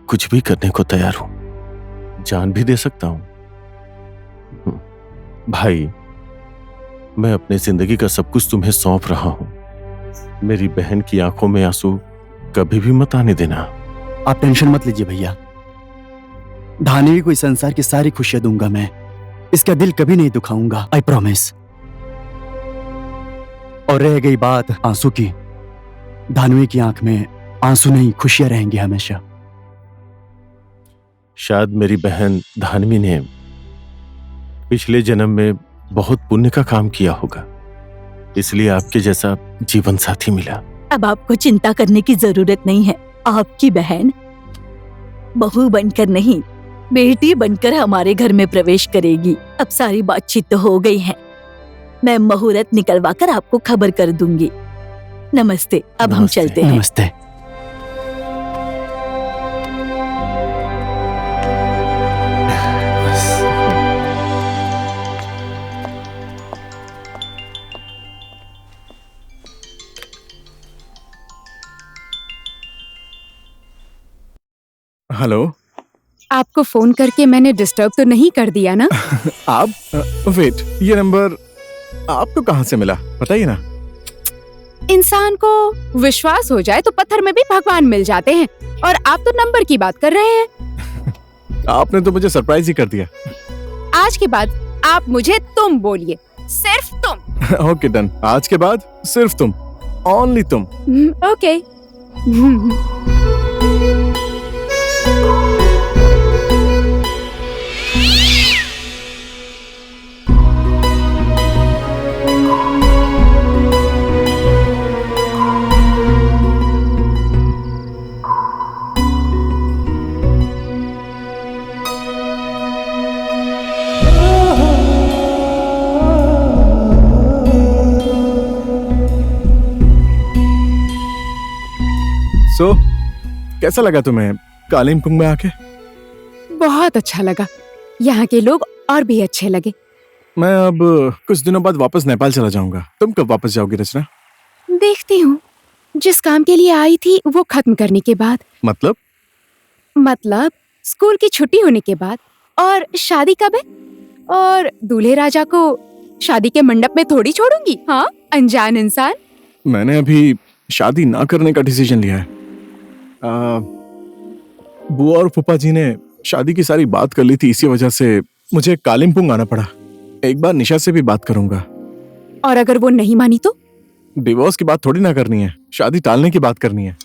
कुछ भी करने को तैयार हूं, जान भी दे सकता हूं। भाई, मैं अपनी जिंदगी का सब कुछ तुम्हें सौंप रहा हूं। मेरी बहन की आंखों में आंसू कभी भी मत आने देना। आप टेंशन मत लीजिए भैया, धानवी को इस संसार की सारी खुशियां दूंगा मैं। इसका दिल कभी नहीं दुखाऊंगा, आई प्रॉमिस। और रह गई बात आंसू की, धानवी की आंख में आंसू नहीं, खुशियां रहेंगी हमेशा। शायद मेरी बहन धानवी ने पिछले जन्म में बहुत पुण्य का काम किया होगा, इसलिए आपके जैसा जीवन साथी मिला। अब आपको चिंता करने की जरूरत नहीं है। आपकी बहन बहू बनकर नहीं, बेटी बनकर हमारे घर में प्रवेश करेगी। अब सारी बातचीत तो हो गई है, मैं मुहूर्त निकलवाकर आपको खबर कर दूंगी। नमस्ते, अब हम चलते हैं। नमस्ते। हेलो, आपको फोन करके मैंने डिस्टर्ब तो नहीं कर दिया ना? आप वेट, ये नंबर आपको कहाँ से मिला बताइए ना। इंसान को विश्वास हो जाए तो पत्थर में भी भगवान मिल जाते हैं, और आप तो नंबर की बात कर रहे हैं। आपने तो मुझे सरप्राइज ही कर दिया। आज के बाद आप मुझे तुम बोलिए, सिर्फ तुम। ओके डन, आज के बाद सिर्फ तुम, ओनली तुम। ओके। सो कैसा लगा तुम्हें कालिम्पोंग में आके? बहुत अच्छा लगा, यहाँ के लोग और भी अच्छे लगे। मैं अब कुछ दिनों बाद वापस नेपाल चला जाऊंगा। तुम कब वापस जाओगी रचना? देखती हूँ, जिस काम के लिए आई थी वो खत्म करने के बाद। मतलब स्कूल की छुट्टी होने के बाद। और शादी कब है? और दूल्हे राजा को शादी के मंडप में थोड़ी छोड़ूंगी। हाँ, अनजान इंसान। मैंने अभी शादी ना करने का डिसीजन लिया है। बुआ और फूफा जी ने शादी की सारी बात कर ली थी, इसी वजह से मुझे कालिम्पोंग आना पड़ा। एक बार निशा से भी बात करूंगा। और अगर वो नहीं मानी तो? डिवोर्स की बात थोड़ी ना करनी है, शादी टालने की बात करनी है।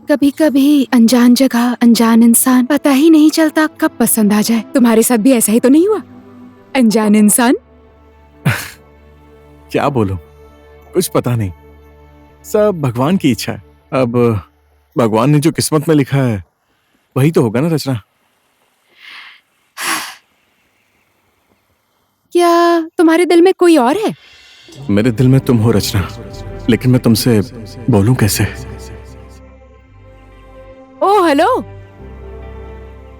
कभी कभी अनजान जगह अनजान इंसान, पता ही नहीं चलता कब पसंद आ जाए। तुम्हारे साथ भी ऐसा ही तो नहीं हुआ अनजान इंसान? क्या बोलूं, कुछ पता नहीं, सब भगवान की इच्छा है। अब भगवान ने जो किस्मत में लिखा है वही तो होगा ना रचना। क्या तुम्हारे दिल में कोई और है? मेरे दिल में तुम हो रचना, लेकिन मैं तुमसे बोलूं कैसे? ओ हेलो,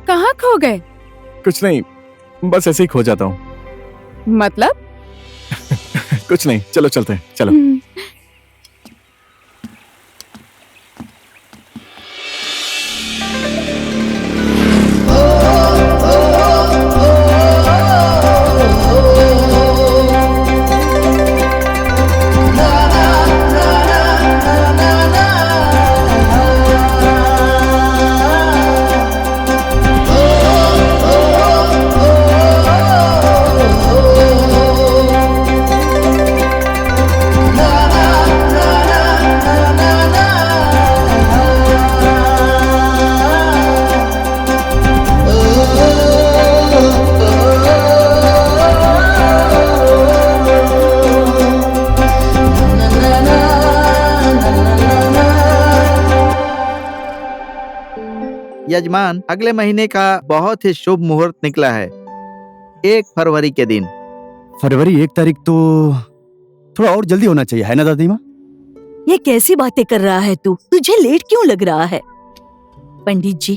कहाँ खो गए? कुछ नहीं, बस ऐसे ही खो जाता हूँ। मतलब? कुछ नहीं, चलो चलते हैं, चलो। यजमान, अगले महीने का बहुत ही शुभ मुहूर्त निकला है, 1 फरवरी के दिन। फरवरी 1 तारीख तो थोड़ा और जल्दी होना चाहिए, है ना दादी माँ? ये कैसी बातें कर रहा है तू? तुझे लेट क्यों लग रहा है? पंडित जी,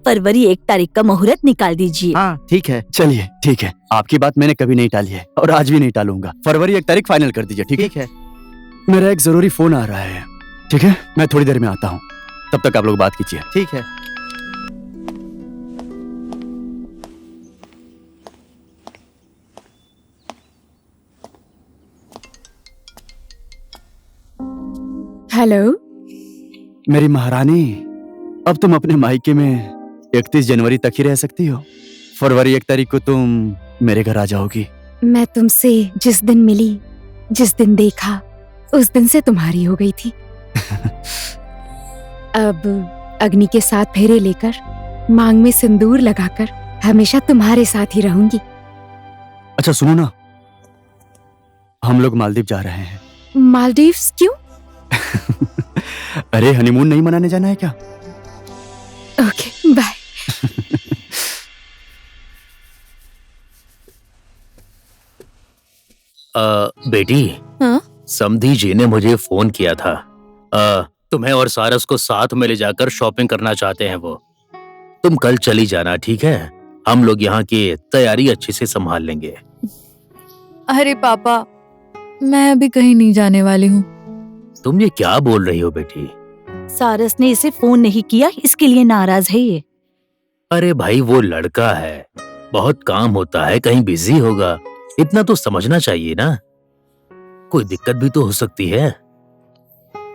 फरवरी 1 तारीख का मुहूर्त निकाल दीजिए। हाँ ठीक है। चलिए ठीक है, आपकी बात मैंने कभी नहीं टाली है और आज भी नहीं टालूंगा। फरवरी 1 तारीख फाइनल कर दीजिए, ठीक है? ठीक है। मेरा एक जरूरी फोन आ रहा है, ठीक है? मैं थोड़ी देर में आता हूँ, तब तक आप लोग बात कीजिए। ठीक है। हेलो मेरी महारानी, अब तुम अपने मायके में 31 जनवरी तक ही रह सकती हो। फरवरी 1 तारीख को तुम मेरे घर आ जाओगी। मैं तुमसे जिस दिन मिली, जिस दिन देखा, उस दिन से तुम्हारी हो गई थी। अब अग्नि के साथ फेरे लेकर, मांग में सिंदूर लगाकर हमेशा तुम्हारे साथ ही रहूंगी। अच्छा सुनो ना, हम लोग मालदीव जा रहे हैं। मालदीव्स क्यों? अरे हनीमून नहीं मनाने जाना है क्या? Okay bye. बेटी, हाँ? समधी जी ने मुझे फोन किया था। तुम्हें और सारस को साथ में ले जाकर शॉपिंग करना चाहते हैं वो। तुम कल चली जाना, ठीक है? हम लोग यहाँ की तैयारी अच्छे से संभाल लेंगे। अरे पापा, मैं अभी कहीं नहीं जाने वाली हूँ। तुम ये क्या बोल रही हो बेटी? सारस ने इसे फोन नहीं किया, इसके लिए नाराज है ये। अरे भाई, वो लड़का है, बहुत काम होता है, कहीं बिजी होगा, इतना तो समझना चाहिए ना। कोई दिक्कत भी तो हो सकती है।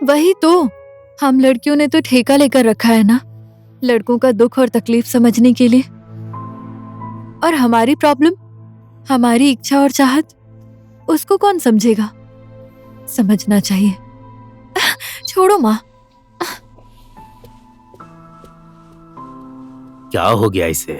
वही तो, हम लड़कियों ने तो ठेका लेकर रखा है ना, लड़कों का दुख और तकलीफ समझने के लिए। और हमारी प्रॉब्लम, हमारी इच्छा और चाहत, उसको कौन समझेगा? समझना चाहिए। छोड़ो माँ। क्या हो गया इसे?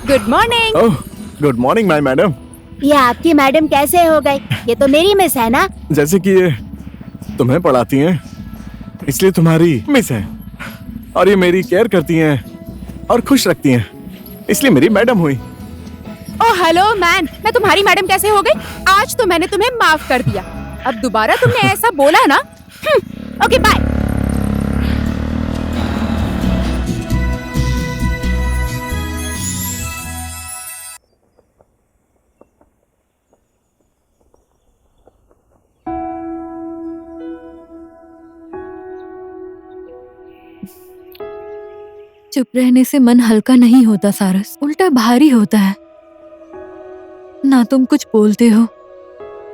Good morning. Oh, good morning my madam. ये आपकी मैडम कैसे हो गई? ये तो मेरी मिस है ना। जैसे कि ये तुम्हें पढ़ाती हैं, इसलिए तुम्हारी मिस है, और ये मेरी केयर करती हैं और खुश रखती हैं, इसलिए मेरी मैडम हुई। ओ हेलो मैन, मैं तुम्हारी मैडम कैसे हो गई? आज तो मैंने तुम्हें माफ कर दिया, अब दोबारा तुमने ऐसा बोला ना। Okay bye. चुप रहने से मन हल्का नहीं होता सारस, उल्टा भारी होता है। ना तुम कुछ बोलते हो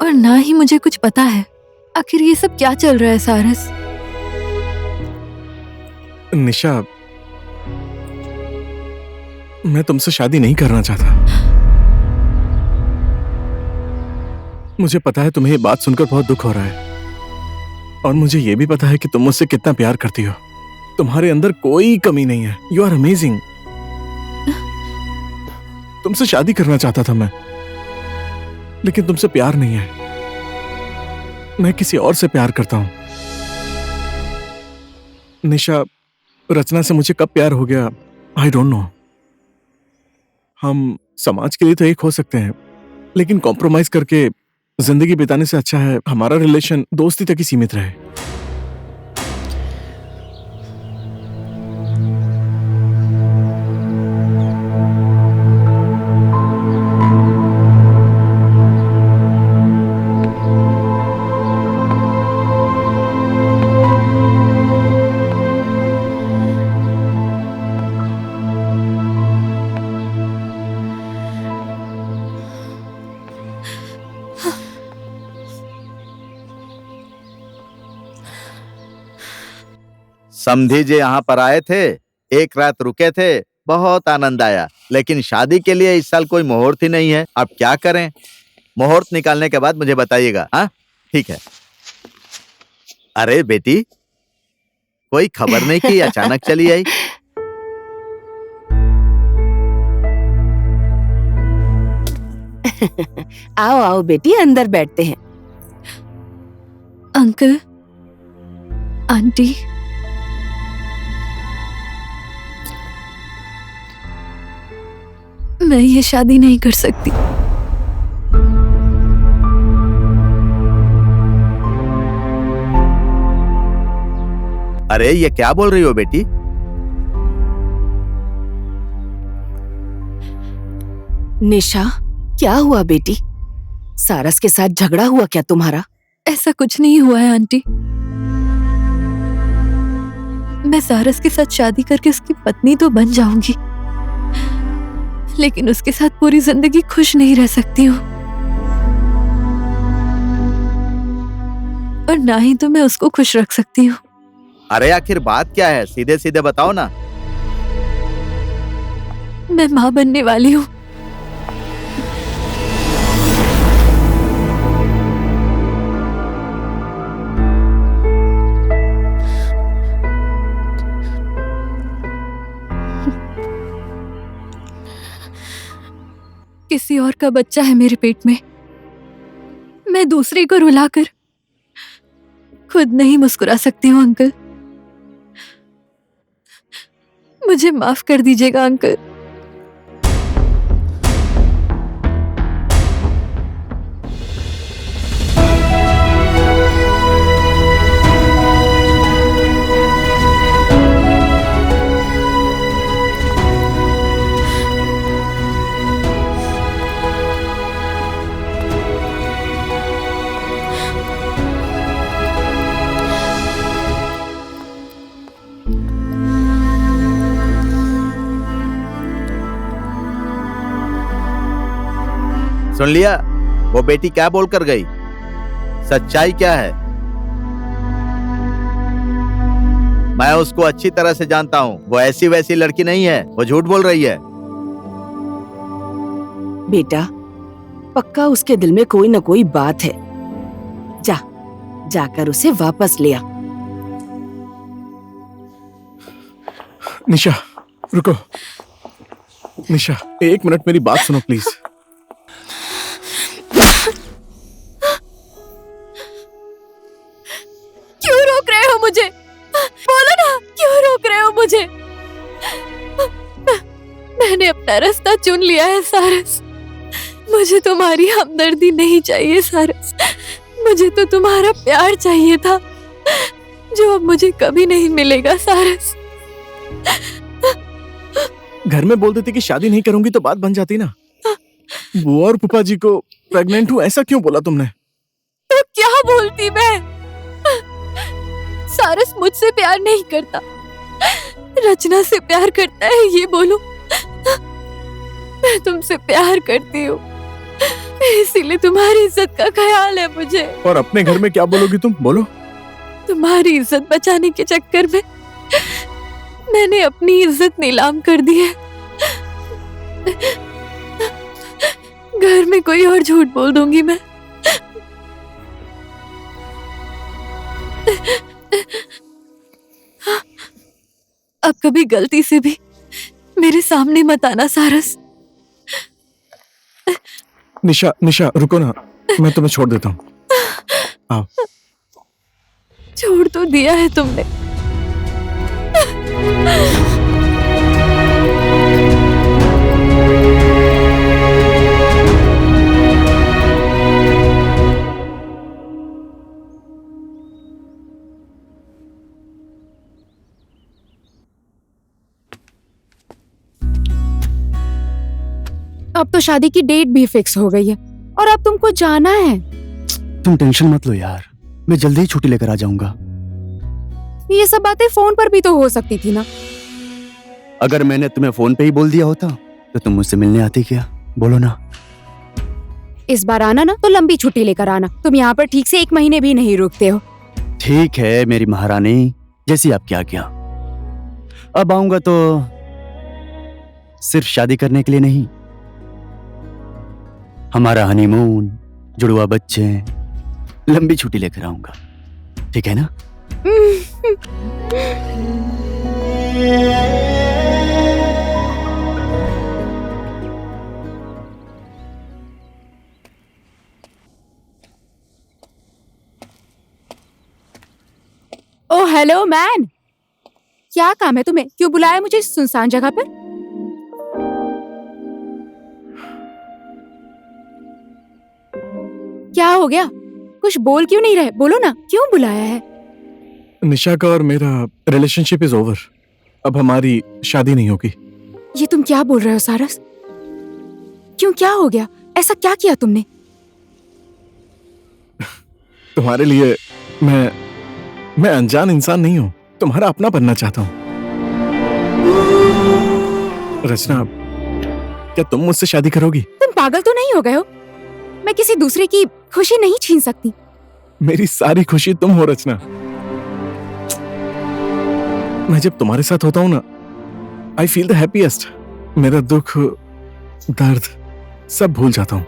और ना ही मुझे कुछ पता है। आखिर ये सब क्या चल रहा है सारस? निशा, मैं तुमसे शादी नहीं करना चाहता। मुझे पता है तुम्हें ये बात सुनकर बहुत दुख हो रहा है, और मुझे ये भी पता है कि तुम मुझसे कितना प्यार करती हो। तुम्हारे अंदर कोई कमी नहीं है। You are amazing. तुमसे शादी करना चाहता था मैं, लेकिन तुमसे प्यार नहीं है। मैं किसी और से प्यार करता हूं। निशा, रचना से मुझे कब प्यार हो गया आई डोंट नो। हम समाज के लिए तो एक हो सकते हैं, लेकिन कॉम्प्रोमाइज करके जिंदगी बिताने से अच्छा है हमारा रिलेशन दोस्ती तक ही सीमित रहे। समधी जी यहाँ पर आए थे, एक रात रुके थे, बहुत आनंद आया। लेकिन शादी के लिए इस साल कोई मुहूर्त ही नहीं है। अब क्या करें? मुहूर्त निकालने के बाद मुझे बताइएगा। हाँ ठीक है। अरे बेटी, कोई खबर नहीं की, अचानक चली आई। आओ आओ बेटी, अंदर बैठते हैं। अंकल, आंटी, मैं ये शादी नहीं कर सकती। अरे ये क्या बोल रही हो बेटी? निशा, क्या हुआ बेटी? सारस के साथ झगड़ा हुआ क्या तुम्हारा? ऐसा कुछ नहीं हुआ है आंटी। मैं सारस के साथ शादी करके उसकी पत्नी तो बन जाऊंगी, लेकिन उसके साथ पूरी जिंदगी खुश नहीं रह सकती हूँ, और ना ही तो मैं उसको खुश रख सकती हूँ। अरे आखिर बात क्या है? सीधे सीधे बताओ ना। मैं माँ बनने वाली हूँ। किसी और का बच्चा है मेरे पेट में। मैं दूसरे को रुलाकर खुद नहीं मुस्कुरा सकती हूँ अंकल। मुझे माफ कर दीजिएगा अंकल। सुन लिया वो बेटी क्या बोलकर गई? सच्चाई क्या है? मैं उसको अच्छी तरह से जानता हूँ। वो ऐसी वैसी लड़की नहीं है। वो झूठ बोल रही है। बेटा, पक्का उसके दिल में कोई न कोई बात है। जाकर उसे वापस ले आ। निशा, रुको। निशा, एक मिनट मेरी बात सुनो प्लीज। क्यों रोक रहे हो मुझे? बोलो ना, क्यों रोक रहे हो मुझे? मैंने अपना अपना रास्ता चुन लिया है सारस। मुझे तुम्हारी हमदर्दी नहीं चाहिए सारस, मुझे तो तुम्हारा प्यार चाहिए था, जो अब मुझे कभी नहीं मिलेगा सारस। घर में बोल देती कि शादी नहीं करूंगी तो बात बन जाती ना। बुआ और पुपा जी को प्रेग्नेंट हूँ ऐसा क्यों बोला तुमने? तो क्या बोलती मैं? सारस मुझसे प्यार नहीं करता, रचना से प्यार करता है, ये बोलो। मैं तुमसे प्यार करती हूँ, इसीलिए तुम्हारी इज्जत का ख्याल है मुझे। और अपने घर में क्या बोलोगी तुम? बोलो। तुम्हारी इज्जत बचाने के चक्कर में मैंने अपनी इज्जत नीलाम कर दी है। घर में कोई और झूठ बोल दूंगी मैं। अब कभी गलती से भी मेरे सामने मत आना सारस। निशा, निशा रुको ना, मैं तुम्हें छोड़ देता हूँ। आओ। छोड़ तो दिया है तुमने। अब तो शादी की डेट भी फिक्स हो गई है और अब तुमको जाना है। तुम टेंशन मत लो यार, मैं जल्दी ही छुट्टी लेकर आ जाऊंगा। ये सब बातें फोन पर भी तो हो सकती थी ना। अगर मैंने तुम्हें फोन पे ही बोल दिया होता तो तुम मुझसे मिलने आती क्या? बोलो ना। इस बार आना ना तो लंबी छुट्टी लेकर आना। तुम यहाँ पर ठीक से 1 महीने भी नहीं रुकते हो। ठीक है मेरी महारानी, जैसी आपकी आज्ञा। अब आऊंगा तो सिर्फ शादी करने के लिए नहीं, हमारा हनीमून, जुड़वा बच्चे, लंबी छुट्टी लेकर आऊंगा। ठीक है ना? ओ हेलो मैन, क्या काम है तुम्हें? क्यों बुलाया मुझे इस सुनसान जगह पर? क्या हो गया? कुछ बोल क्यों नहीं रहे? बोलो ना, क्यों बुलाया है? निशा का और मेरा रिलेशनशिप इज ओवर। अब हमारी शादी नहीं होगी। ये तुम क्या बोल रहे हो सारस? क्यों, क्या हो गया? ऐसा क्या किया तुमने? तुम्हारे लिए मैं अनजान इंसान नहीं हूँ, तुम्हारा अपना बनना चाहता हूँ। रचना, क्या तुम मुझसे शादी करोगी? तुम पागल तो नहीं हो गए हो? मैं किसी दूसरे की खुशी नहीं छीन सकती। मेरी सारी खुशी तुम हो रचना। मैं जब तुम्हारे साथ होता हूँ ना, आई फील द हैप्पीएस्ट। मेरा दुख, दर्द सब भूल जाता हूँ।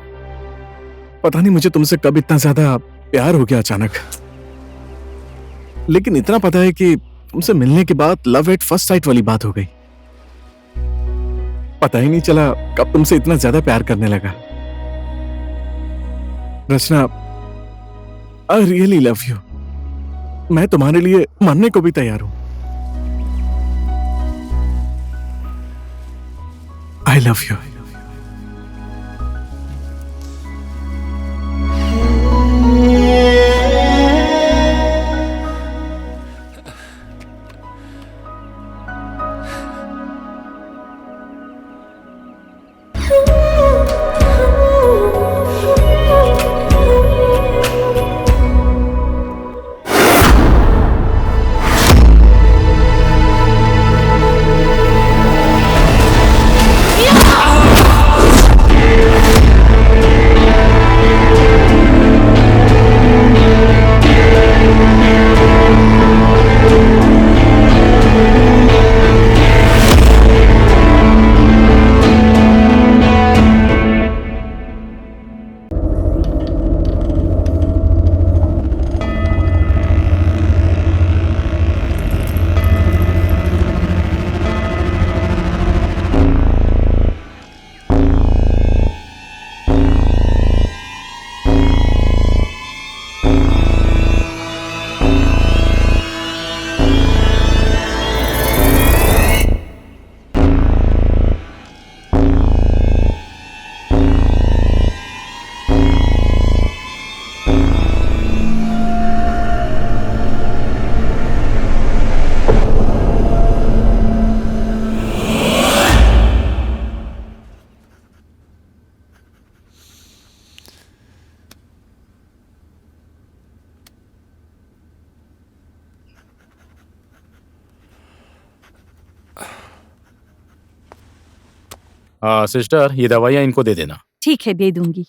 पता नहीं मुझे तुमसे कब इतना ज्यादा प्यार हो गया अचानक। लेकिन इतना पता है कि तुमसे मिलने के बाद लव एट फर्स्ट साइट वाली बात हो गई। पता ही नहीं चला कब तुमसे इतना ज्यादा प्यार करने लगा। रचना, आई रियली लव यू। मैं तुम्हारे लिए मरने को भी तैयार हूं। I love you. Yeah! Sister, ये दवाइयाँ इनको दे देना। ठीक है, दे दूंगी।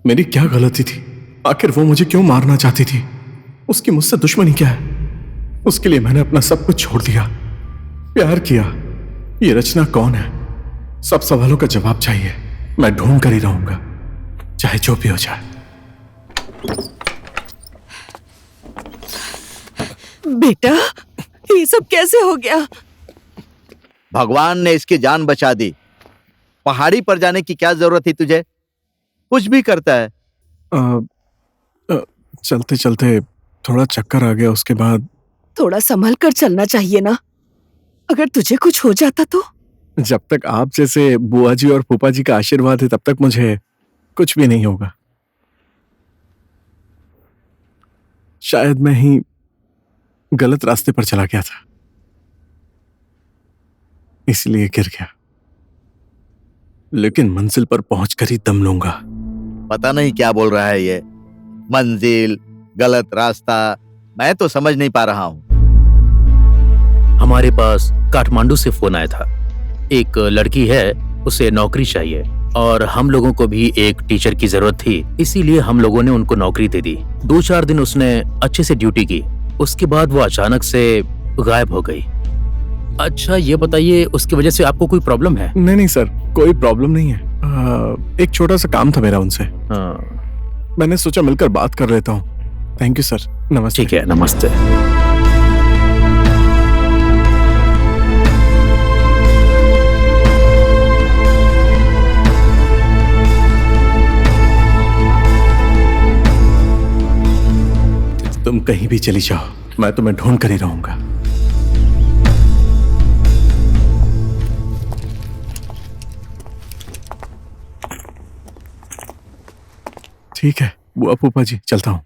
मेरी क्या गलती थी? आखिर वो मुझे क्यों मारना चाहती थी? उसकी मुझसे दुश्मनी क्या है? उसके लिए मैंने अपना सब कुछ छोड़ दिया, प्यार किया। ये रचना कौन है? सब सवालों का जवाब चाहिए। मैं ढूंढ कर ही रहूंगा, चाहे जो भी हो जाए। बेटा, ये सब कैसे हो गया? भगवान ने इसकी जान बचा दी। पहाड़ी पर जाने की क्या जरूरत थी तुझे? कुछ भी करता है। चलते चलते थोड़ा चक्कर आ गया, उसके बाद। थोड़ा संभल कर चलना चाहिए ना। अगर तुझे कुछ हो जाता तो? जब तक आप जैसे बुआ जी और फूफा जी का आशीर्वाद है, तब तक मुझे कुछ भी नहीं होगा। शायद मैं ही गलत रास्ते पर चला गया था, इसलिए गिर गया। लेकिन मंजिल पर पहुंचकर ही दम लूंगा। पता नहीं क्या बोल रहा है ये। मंजिल, गलत रास्ता, मैं तो समझ नहीं पा रहा हूं। हमारे पास काठमांडू से फोन आया था। एक लड़की है, उसे नौकरी चाहिए और हम लोगों को भी एक टीचर की जरूरत थी, इसीलिए हम लोगों ने उनको नौकरी दे दी। 2-4 दिन उसने अच्छे से ड्यूटी की, उसके बाद वो अचानक से गायब हो गई। अच्छा, ये बताइए, उसकी वजह से आपको कोई प्रॉब्लम है? नहीं सर, कोई प्रॉब्लम नहीं है। एक छोटा सा काम था मेरा उनसे। मैंने सोचा मिलकर बात कर लेता हूँ। थैंक यू सर, नमस्ते। ठीक है, नमस्ते। तुम कहीं भी चली जाओ, मैं तुम्हें ढूंढ कर ही रहूंगा। ठीक है बुआ फूफा जी, चलता हूँ।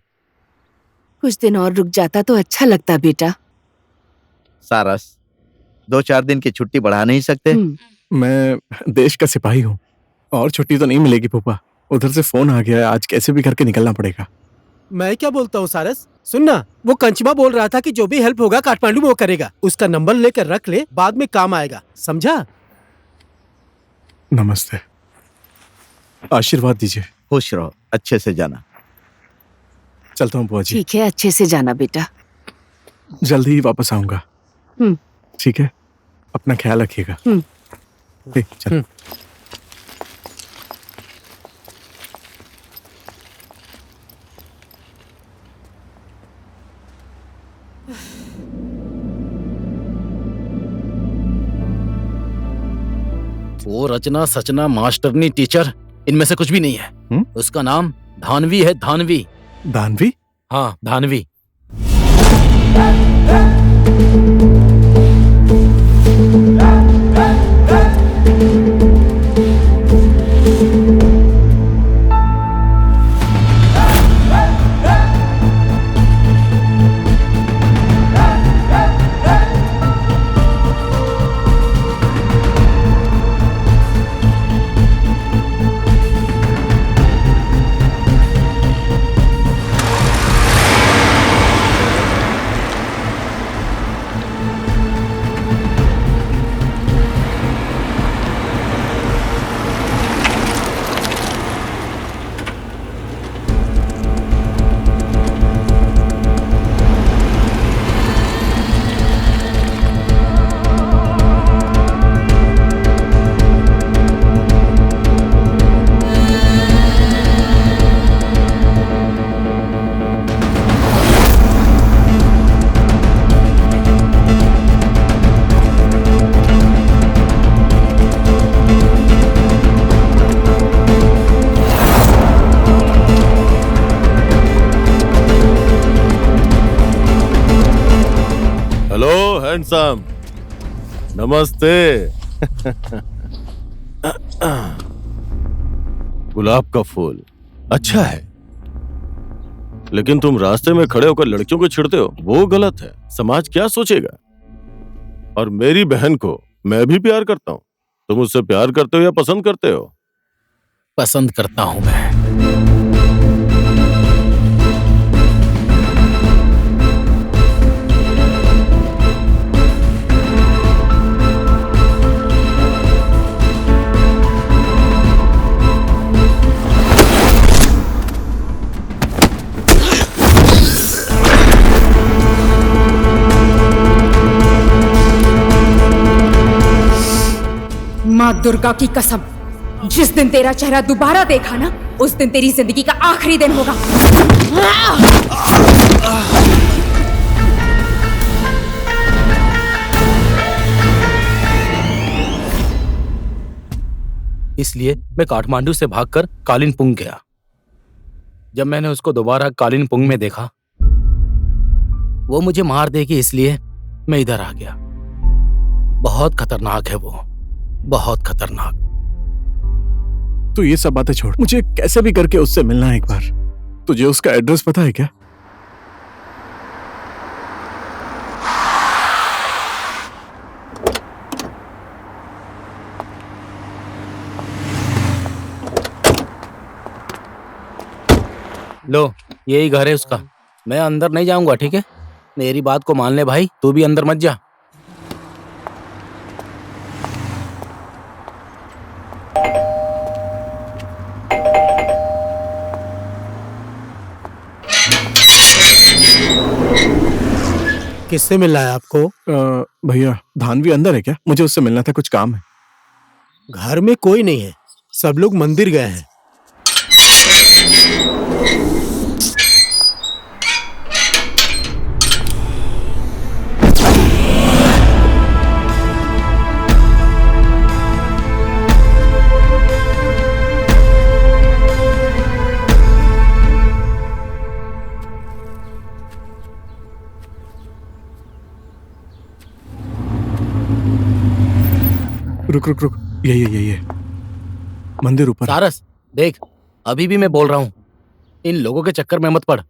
कुछ दिन और रुक जाता तो अच्छा लगता बेटा। सारस, 2-4 दिन की छुट्टी बढ़ा नहीं सकते? मैं देश का सिपाही हूँ और छुट्टी तो नहीं मिलेगी फूफा। उधर से फोन आ गया है, आज कैसे भी करके निकलना पड़ेगा। मैं क्या बोलता हूँ सारस, सुनना, वो कंचमा बोल रहा था कि जो भी हेल्प होगा काठमांडू में वो करेगा। उसका नंबर लेकर रख ले, बाद में काम आएगा, समझा? नमस्ते, आशीर्वाद दीजिए। खुश रहो, अच्छे से जाना। चलता हूँ बुआ जी। ठीक है, अच्छे से जाना बेटा। जल्दी ही वापस आऊंगा। ठीक है, अपना ख्याल रखिएगा। चल। वो रचना सचना मास्टरनी टीचर, इनमें से कुछ भी नहीं है। उसका नाम धानवी है, धानवी। धानवी? हाँ, धानवी। हैंडसम, नमस्ते। गुलाब का फूल अच्छा है, लेकिन तुम रास्ते में खड़े होकर लड़कियों को छेड़ते हो, वो गलत है। समाज क्या सोचेगा? और मेरी बहन को मैं भी प्यार करता हूँ। तुम उससे प्यार करते हो या पसंद करते हो? पसंद करता हूं मैं। माँ दुर्गा की कसम, जिस दिन तेरा चेहरा दोबारा देखा ना, उस दिन तेरी जिंदगी का आखिरी दिन होगा। इसलिए मैं काठमांडू से भागकर कालिंपुंग गया। जब मैंने उसको दोबारा कालिंपुंग में देखा, वो मुझे मार देगी, इसलिए मैं इधर आ गया। बहुत खतरनाक है वो, बहुत खतरनाक। तू ये सब बातें छोड़, मुझे कैसे भी करके उससे मिलना है एक बार। तुझे उसका एड्रेस पता है क्या? लो, यही घर है उसका। मैं अंदर नहीं जाऊंगा, ठीक है? मेरी बात को मान ले भाई, तू भी अंदर मत जा। किससे मिलना है आपको? भैया, धानवी अंदर है क्या? मुझे उससे मिलना था, कुछ काम है। घर में कोई नहीं है, सब लोग मंदिर गए हैं। रुक रुक रुक, यही है मंदिर ऊपर। सारस देख, अभी भी मैं बोल रहा हूँ, इन लोगों के चक्कर में मत पड़,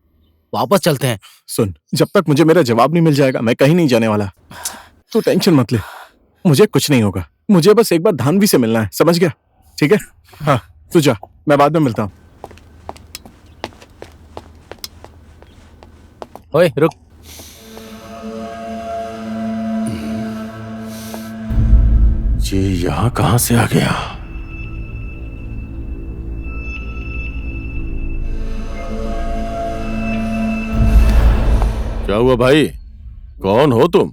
वापस चलते हैं। सुन, जब तक मुझे मेरा जवाब नहीं मिल जाएगा मैं कहीं नहीं जाने वाला। तू टेंशन मत ले, मुझे कुछ नहीं होगा। मुझे बस एक बार धानवी से मिलना है, समझ गया? ठीक है, हाँ तू जा, मैं बाद में मिलता हूँ। ओए रुक, ये यहाँ कहाँ से आ गया? क्या हुआ भाई? कौन हो तुम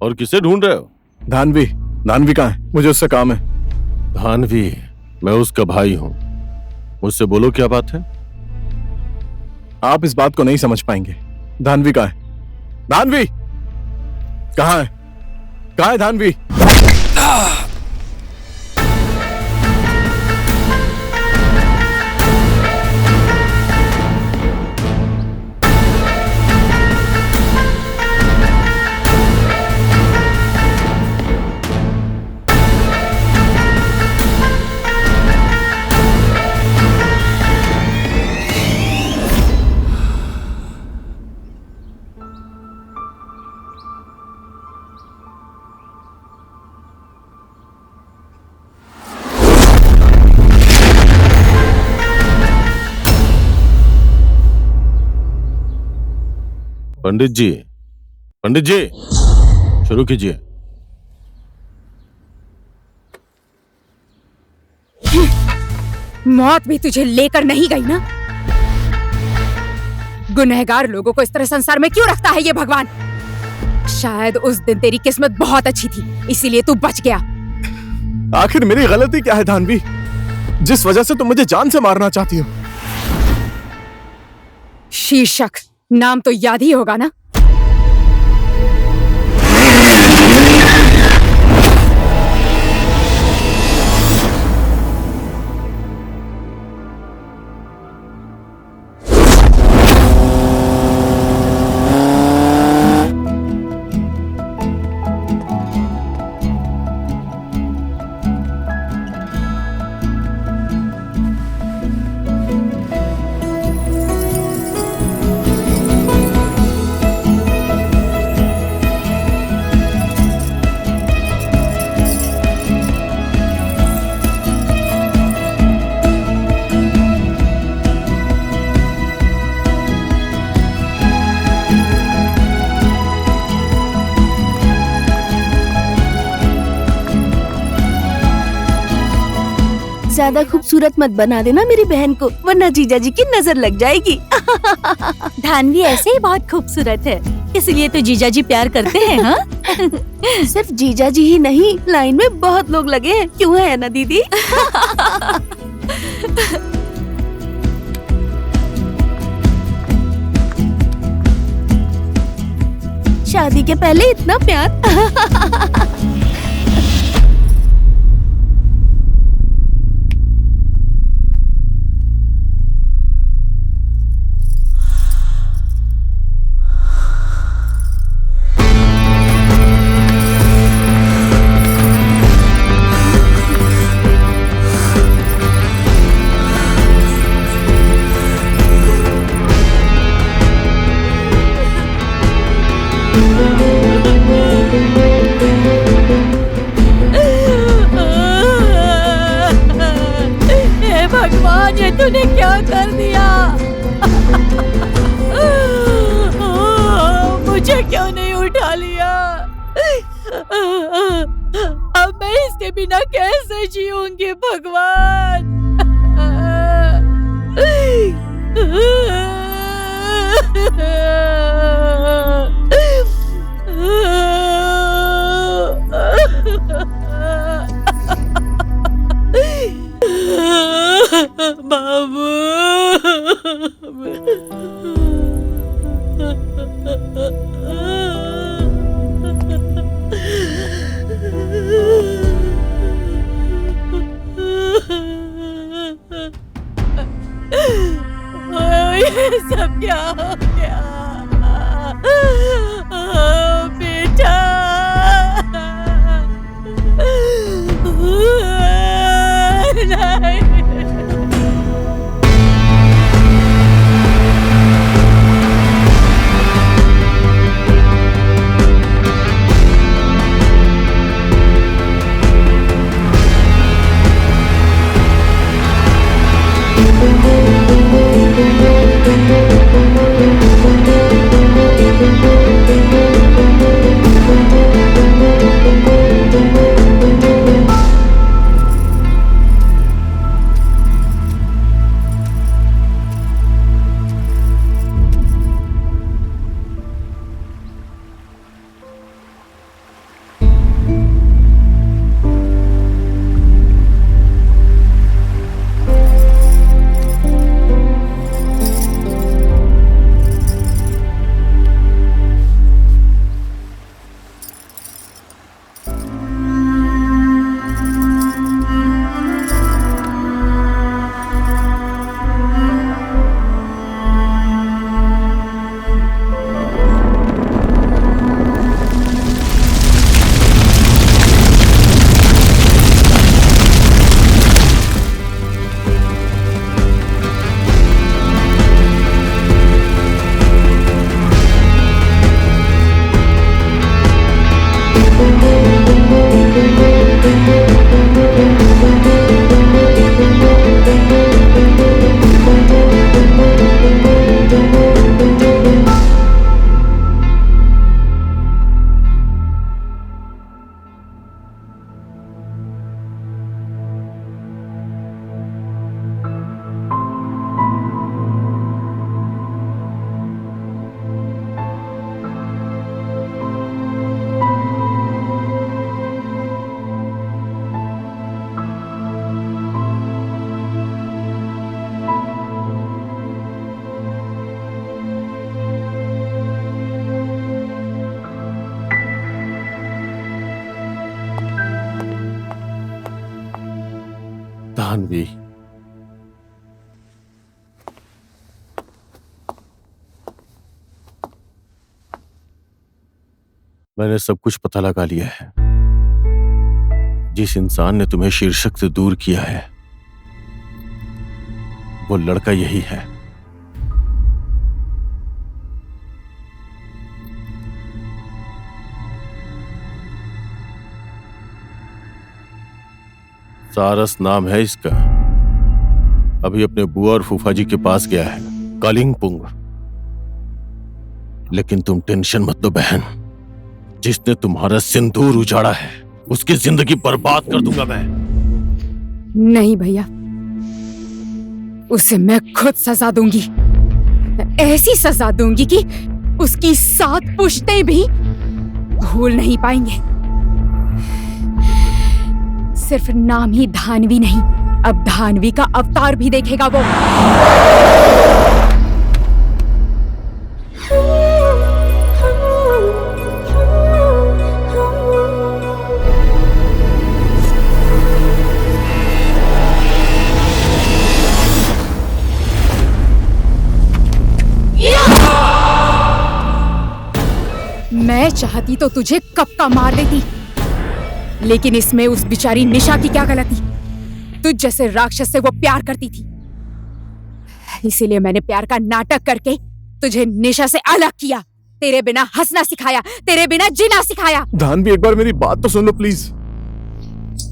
और किसे ढूंढ रहे हो? धानवी कहाँ है? मुझे उससे काम है। धानवी, मैं उसका भाई हूं। मुझसे बोलो, क्या बात है? आप इस बात को नहीं समझ पाएंगे। धानवी कहाँ है? धानवी कहाँ है? कहाँ है धानवी? पंडित जी, शुरू कीजिए। मौत भी तुझे लेकर नहीं गई ना? गुनहगार लोगों को इस तरह संसार में क्यों रखता है ये भगवान? शायद उस दिन तेरी किस्मत बहुत अच्छी थी, इसीलिए तू बच गया। आखिर मेरी गलती क्या है धानवी, जिस वजह से तुम मुझे जान से मारना चाहती हो? शीर्षक नाम तो याद ही होगा ना? ज्यादा खूबसूरत मत बना देना मेरी बहन को, वरना जीजा जी की नजर लग जाएगी। धानवी ऐसे ही बहुत खूबसूरत है, इसलिए तो जीजा जी प्यार करते हैं। हाँ सिर्फ जीजा जी ही नहीं, लाइन में बहुत लोग लगे हैं, क्यों है ना दीदी? शादी के पहले इतना प्यार। हे भगवान, ये तूने क्या कर दिया? मुझे क्यों नहीं उठा लिया? अब मैं इसके बिना कैसे जीऊंगी भगवान? बाबू, ये सब क्या हो गया? बेटा, नहीं। तानवी, मैंने सब कुछ पता लगा लिया है। जिस इंसान ने तुम्हें शीर्षक से दूर किया है वो लड़का यही है। सारस नाम है इसका। अभी अपने बुआ और फूफा जी के पास गया है, कालिंगपुंग। लेकिन तुम टेंशन मत लो बहन, जिसने तुम्हारा सिंदूर उजाड़ा है उसकी जिंदगी बर्बाद कर दूंगा मैं। नहीं भैया, उसे मैं खुद सजा दूंगी। ऐसी सजा दूंगी कि उसकी 7 पुश्तें भी भूल नहीं पाएंगे। सिर्फ नाम ही धानवी नहीं, अब धानवी का अवतार भी देखेगा वो। मैं चाहती तो तुझे कब का मार देती, लेकिन इसमें उस बेचारी निशा की क्या गलती? तुझ जैसे राक्षस से वो प्यार करती थी, इसीलिए मैंने प्यार का नाटक करके तुझे निशा से अलग किया। तेरे बिना हंसना सिखाया, तेरे बिना जीना सिखाया। धानवी, एक बार मेरी बात तो सुन लो प्लीज।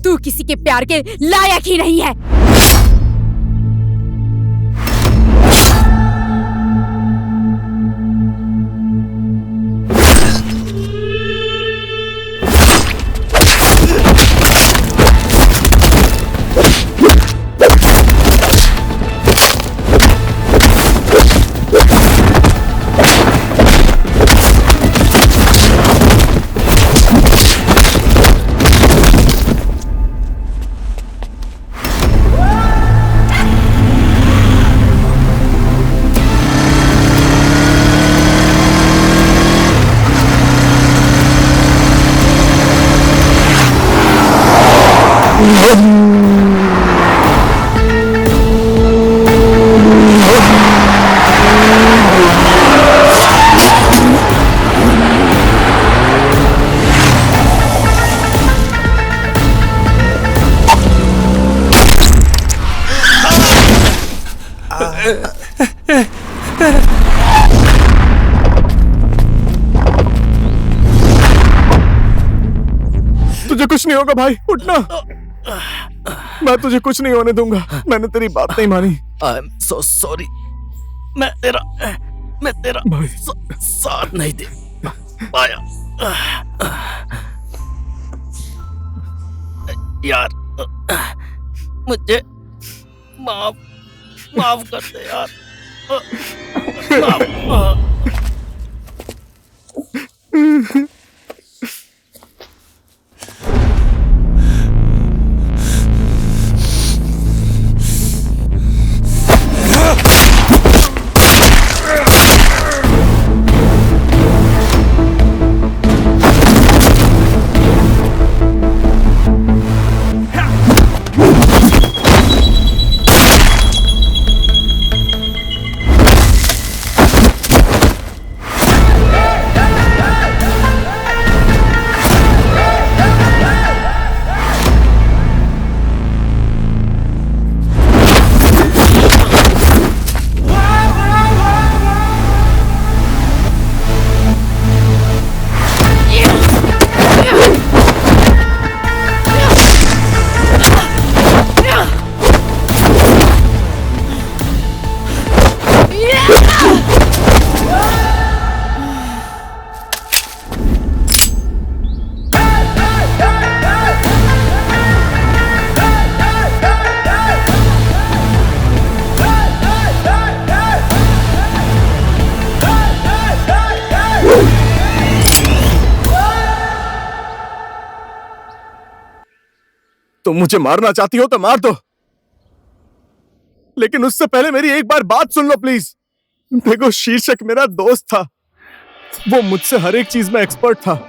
तू किसी के प्यार के लायक ही नहीं है। तुझे कुछ नहीं होगा भाई, उठना। मैं तुझे कुछ नहीं होने दूंगा। मैंने तेरी बात नहीं मानी। I am so sorry. मैं तेरा भाई साथ नहीं दे पाया यार। मुझे माफ कर दे यार। तुम मुझे मारना चाहती हो तो मार दो, लेकिन उससे पहले मेरी एक बार बात सुन लो प्लीज। देखो, शीर्षक मेरा दोस्त था, वो मुझसे हर एक चीज में एक्सपर्ट था।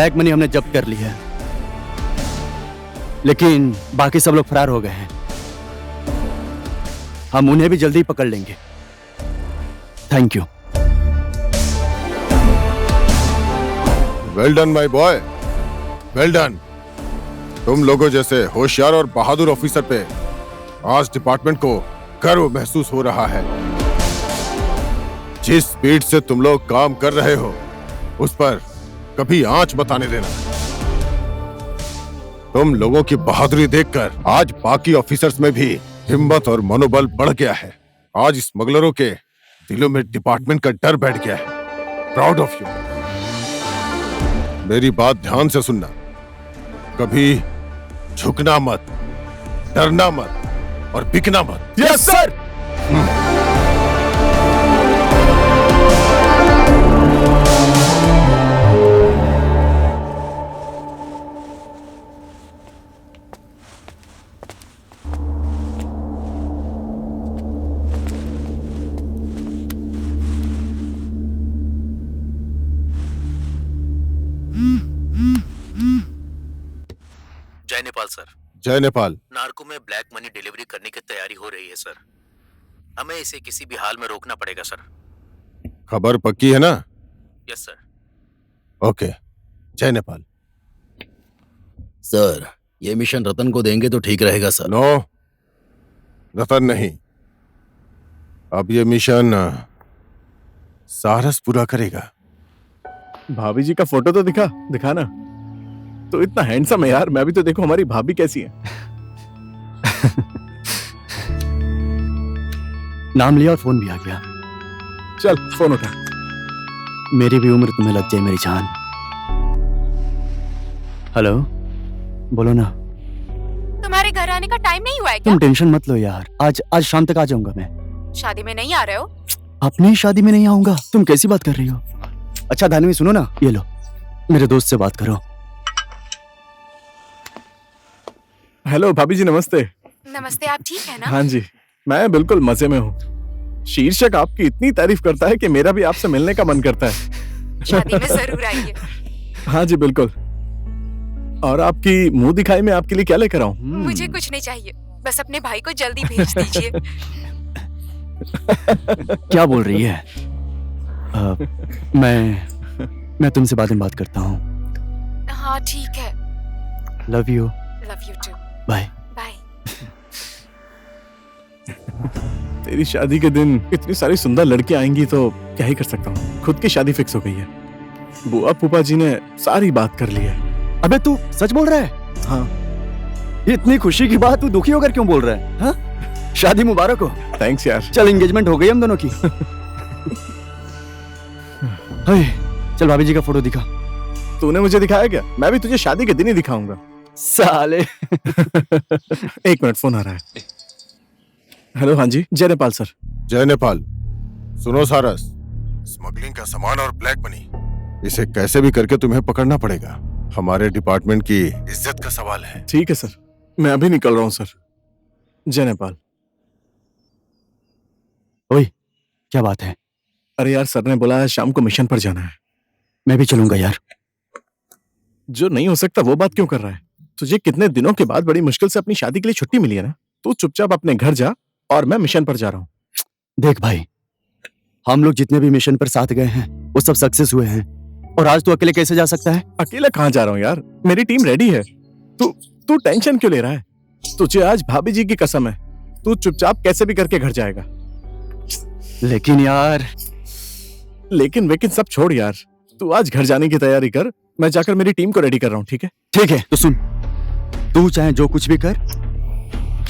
ब्लैक मनी हमने जब्त कर ली है, लेकिन बाकी सब लोग फरार हो गए हैं। हम उन्हें भी जल्दी पकड़ लेंगे। Thank you. Well done my boy, well done. तुम लोगों जैसे होशियार और बहादुर ऑफिसर पे आज डिपार्टमेंट को गर्व महसूस हो रहा है। जिस स्पीड से तुम लोग काम कर रहे हो उस पर कभी आंच मत आने देना। तुम लोगों की बहादुरी देखकर आज बाकी ऑफिसर्स में भी हिम्मत और मनोबल बढ़ गया है। आज स्मगलरों के दिलों में डिपार्टमेंट का डर बैठ गया है। Proud of you. मेरी बात ध्यान से सुनना, कभी झुकना मत, डरना मत और बिकना मत। Yes sir. जय नेपाल सर। जय नेपाल। नार्को में ब्लैक मनी डिलीवरी करने की तैयारी हो रही है सर। हमें इसे किसी भी हाल में रोकना पड़ेगा सर। खबर पक्की है ना? Yes sir. ओके, जय नेपाल। सर, ये मिशन रतन को देंगे तो ठीक रहेगा सर। नो, रतन नहीं। अब ये मिशन सारस पूरा करेगा। भाभी जी का फोटो तो दिखा ना। तो इतना हैंडसम है यार। मैं भी तो देखो हमारी भाभी कैसी है। नाम लिया और फोन भी आ गया। चल फोन उठा। मेरी भी उम्र तुम्हें लग जाए मेरी जान। हेलो, बोलो ना। तुम्हारे घर आने का टाइम नहीं हुआ है क्या? तुम टेंशन मत लो यार, आज शाम तक आ जाऊंगा मैं। शादी में नहीं आ रहे हो? अपनी शादी में नहीं आऊंगा? तुम कैसी बात कर रही हो? अच्छा धानवी सुनो ना, ये लो, मेरे दोस्त से बात करो। हेलो भाभी जी, नमस्ते। नमस्ते, आप ठीक है ना? हाँ जी, मैं बिल्कुल मजे में हूँ। शीर्षक आपकी इतनी तारीफ करता है कि मेरा भी आपसे मिलने का मन करता है। शादी में जरूर आइए। हाँ जी बिल्कुल। और आपकी मुंह दिखाई में आपके लिए क्या लेकर आऊं? मुझे कुछ नहीं चाहिए, बस अपने भाई को जल्दी भेज दीजिए। क्या बोल रही है? मैं तुमसे बाद में बात करता हूँ। हाँ ठीक है। Love you. Love you too. Bye. Bye. तेरी शादी के दिन इतनी सारी सुंदर लड़कियां आएंगी तो क्या ही कर सकता हूँ। खुद की शादी फिक्स हो गई है। बुआ फूफा जी ने सारी बात कर ली है। अबे तू सच बोल रहा है? हाँ। इतनी खुशी की बात तू दुखी होकर क्यों बोल रहा है? हाँ? शादी मुबारक हो। थैंक्स यार। चल एंगेजमेंट हो गई हम दोनों की। चल भाभी जी का फोटो दिखा। तूने मुझे दिखाया क्या? मैं भी तुझे शादी के दिन ही दिखाऊंगा। साले। एक मिनट, फोन आ रहा है। हेलो, हाँ जी, जय नेपाल सर। जय नेपाल। सुनो सारस, स्मगलिंग का सामान और ब्लैक मनी, इसे कैसे भी करके तुम्हें पकड़ना पड़ेगा। हमारे डिपार्टमेंट की इज्जत का सवाल है। ठीक है सर, मैं अभी निकल रहा हूँ सर। जय नेपाल। ओए, क्या बात है? अरे यार, सर ने बोला है शाम को मिशन पर जाना है। मैं भी चलूंगा यार। जो नहीं हो सकता वो बात क्यों कर रहा है? तुझे कितने दिनों के बाद बड़ी मुश्किल से अपनी शादी के लिए छुट्टी मिली है ना। तू चुपचाप अपने घर जा और मैं मिशन पर जा रहा हूँ। देख भाई, हम लोग जितने भी मिशन पर साथ गए हैं वो सब सक्सेस हुए हैं, और आज तू अकेले कैसे जा सकता है? अकेला कहाँ जा रहा हूँ यार, मेरी टीम रेडी है। तू टेंशन क्यों ले रहा है? तुझे आज भाभी जी की कसम है, तू चुपचाप कैसे भी करके घर जाएगा। लेकिन यार। लेकिन वेकिन सब छोड़ यार, तू आज घर जाने की तैयारी कर। मैं जाकर मेरी टीम को रेडी कर रहा हूँ। ठीक है? ठीक है, तो सुन, तू चाहे जो कुछ भी कर,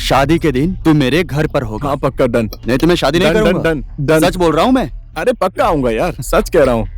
शादी के दिन तू मेरे घर पर होगा। हाँ पक्का, डन। नहीं तो मैं शादी नहीं करूंगा। डन। सच बोल रहा हूँ मैं। अरे पक्का आऊंगा यार, सच कह रहा हूँ।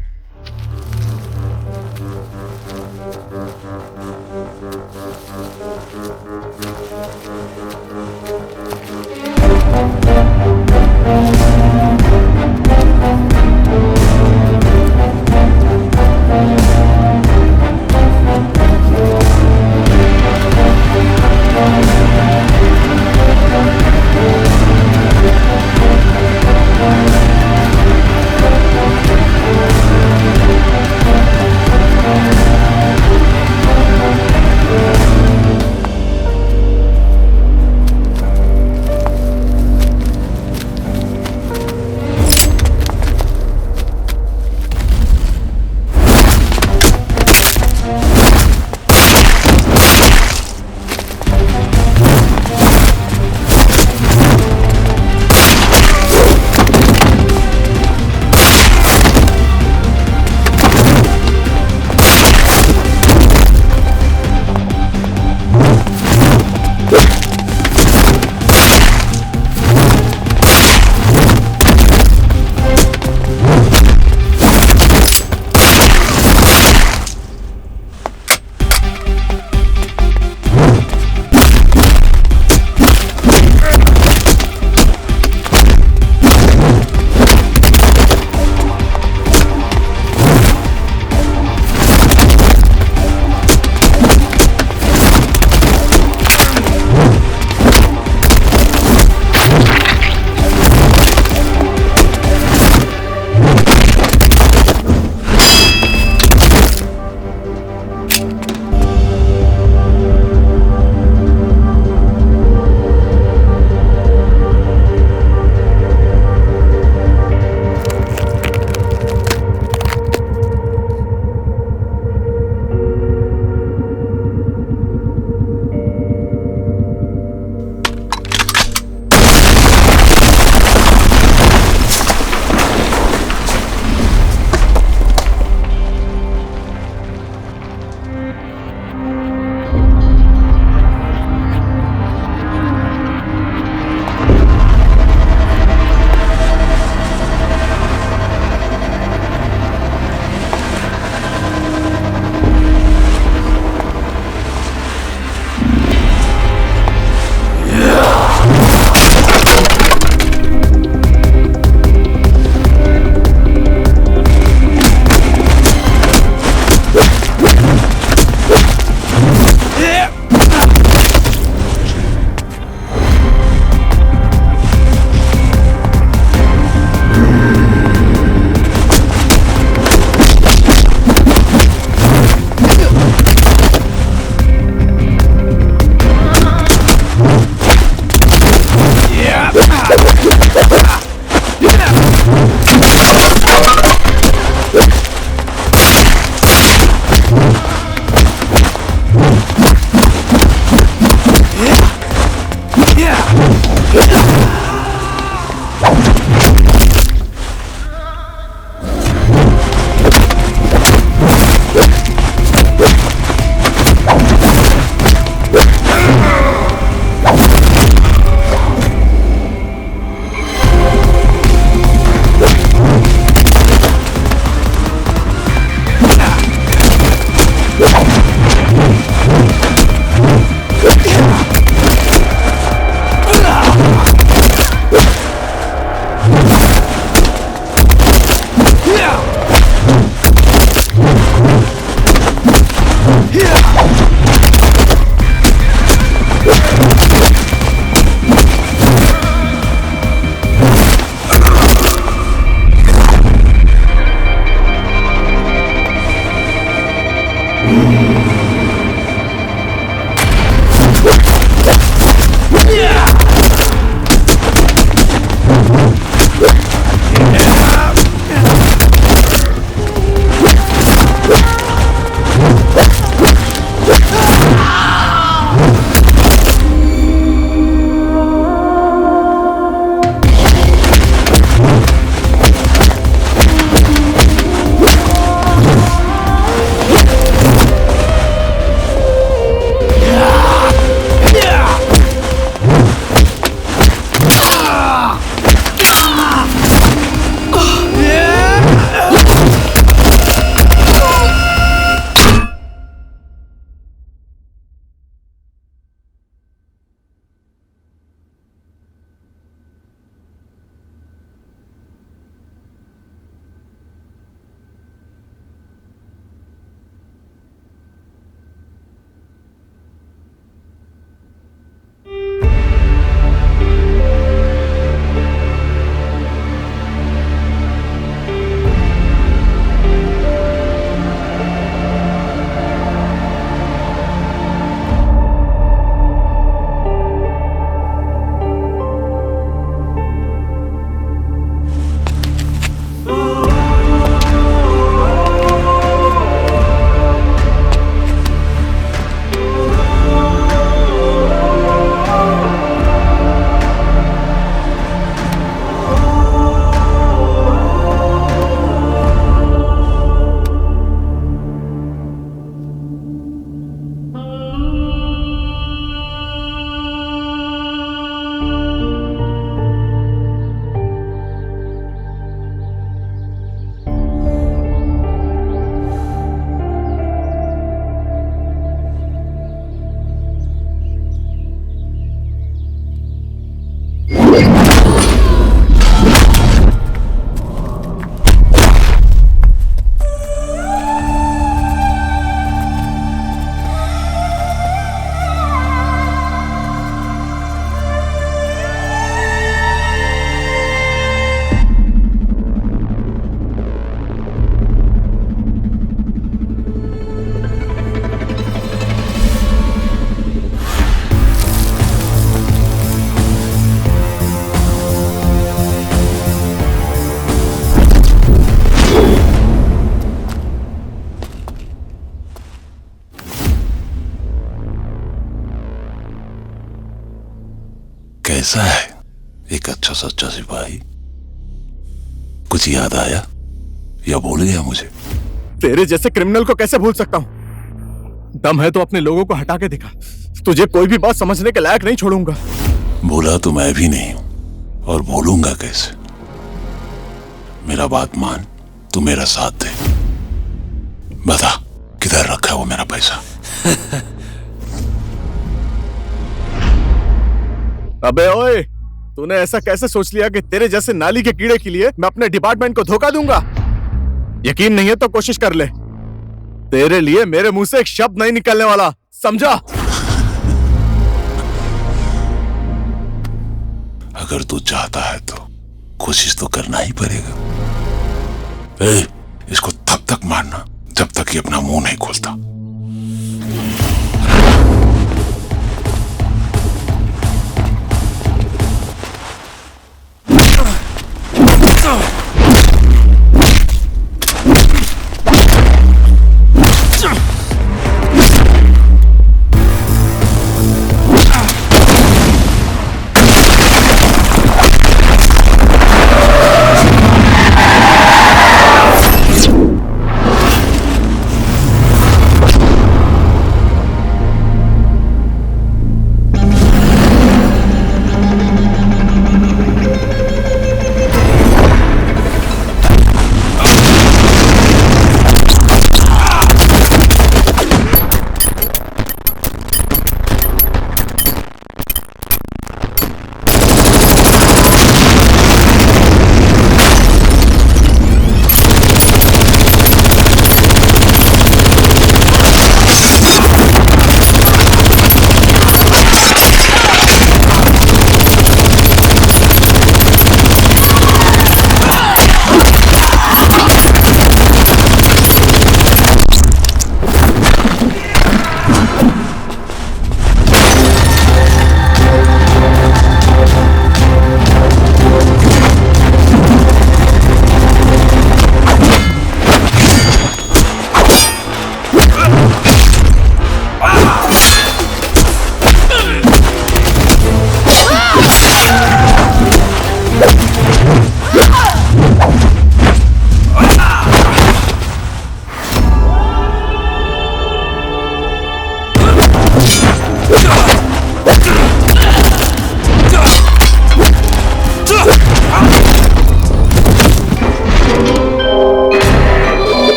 कैसा है एक अच्छा सच्चा सिपाही? कुछ याद आया या भूल गया मुझे? तेरे जैसे क्रिमिनल को कैसे भूल सकता हूँ? दम है तो अपने लोगों को हटा के दिखा। तुझे कोई भी बात समझने के लायक नहीं छोड़ूंगा। भूला तो मैं भी नहीं हूं, और भूलूंगा कैसे? मेरा बात मान, तू मेरा साथ दे। बता किधर रखा है वो मेरा पैसा? अबे ओए, तूने ऐसा कैसे सोच लिया कि तेरे जैसे नाली के कीड़े के लिए मैं अपने डिपार्टमेंट को धोखा दूंगा? यकीन नहीं है तो कोशिश कर ले। तेरे लिए मेरे मुंह से एक शब्द नहीं निकलने वाला, समझा? अगर तू चाहता है तो कोशिश तो करना ही पड़ेगा। इसको तब तक मारना जब तक ये अपना मुंह नहीं खोलता।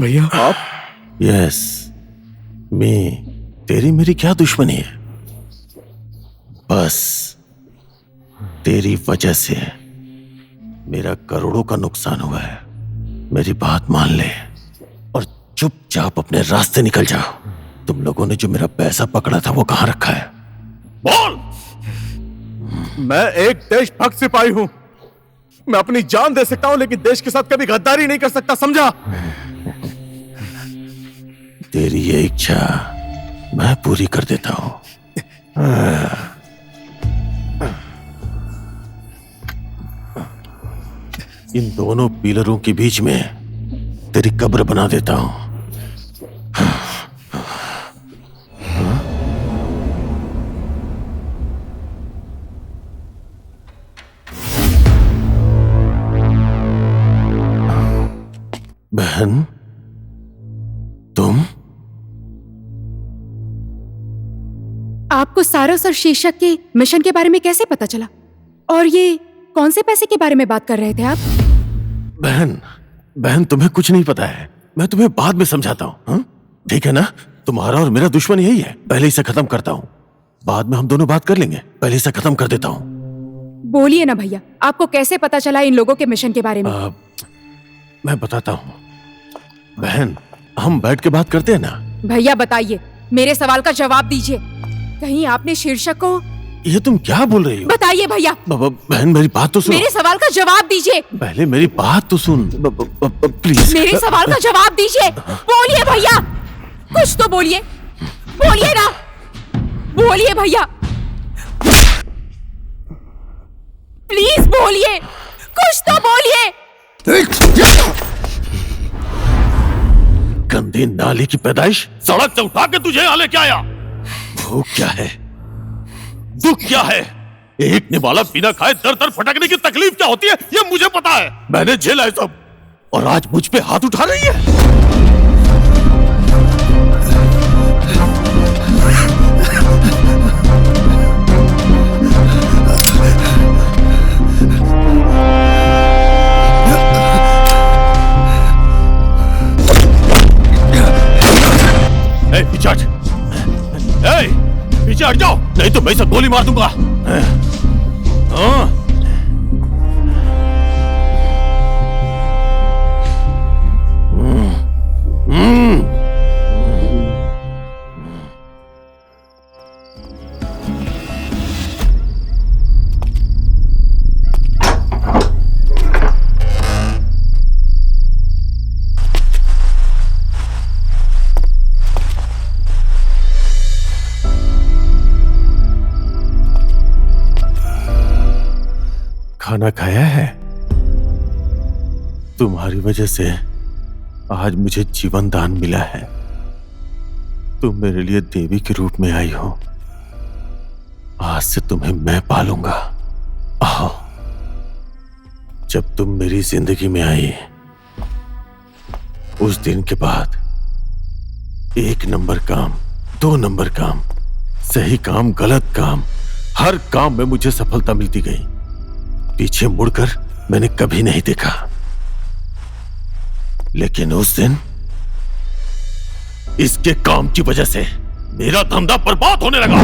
भैया आप? यस, मैं तेरी मेरी क्या दुश्मनी है? बस तेरी वजह से मेरा करोड़ों का नुकसान हुआ है। मेरी बात मान ले और चुपचाप अपने रास्ते निकल जाओ। तुम लोगों ने जो मेरा पैसा पकड़ा था वो कहां रखा है? बोल। मैं एक देशभक्त सिपाही हूं। मैं अपनी जान दे सकता हूं लेकिन देश के साथ कभी गद्दारी नहीं कर सकता, समझा? तेरी ये इच्छा मैं पूरी कर देता हूं। इन दोनों पिलरों के बीच में तेरी कब्र बना देता हूं। बहन, तुम? आपको सारस और शीर्षक के मिशन के बारे में कैसे पता चला? और ये कौन से पैसे के बारे में बात कर रहे थे आप? बहन तुम्हें कुछ नहीं पता है। मैं तुम्हें बाद में समझाता हूँ, ठीक है ना? तुम्हारा और मेरा दुश्मन यही है। पहले इसे खत्म करता हूँ, बाद में हम दोनों बात कर लेंगे। पहले इसे खत्म कर देता हूँ। बोलिए ना भैया, आपको कैसे पता चला इन लोगों के मिशन के बारे में? मैं बताता हूँ बहन, हम बैठ के बात करते हैं ना। भैया बताइए, मेरे सवाल का जवाब दीजिए। कहीं आपने शीर्षक को? ये तुम क्या बोल रही हो? बताइए भैया। बहन मेरी बात तो सुनो। मेरे सवाल का जवाब दीजिए। पहले मेरी बात तो सुन प्लीज। मेरे सवाल का जवाब दीजिए। बोलिए भैया, कुछ तो बोलिए। बोलिए ना, बोलिए भैया, प्लीज बोलिए, कुछ तो बोलिए। गंदी नाली की पैदाइश सड़क से उठा के तुझे यहाँ लेके आया। भूख क्या है, दुख क्या है, एक निवाला बिना खाए दर दर फटकने की तकलीफ क्या होती है ये मुझे पता है। मैंने झेला है सब, और आज मुझ पे हाथ उठा रही है। पीछे पीछे हट जाओ, नहीं तो मैं इसे गोली मार दूंगा। खाना खाया है? तुम्हारी वजह से आज मुझे जीवन दान मिला है। तुम मेरे लिए देवी के रूप में आई हो। आज से तुम्हें मैं पालूंगा। आओ। जब तुम मेरी जिंदगी में आई, उस दिन के बाद 1 नंबर काम, 2 नंबर काम, सही काम, गलत काम, हर काम में मुझे सफलता मिलती गई। पीछे मुड़कर मैंने कभी नहीं देखा। लेकिन उस दिन इसके काम की वजह से मेरा धंधा बर्बाद होने लगा।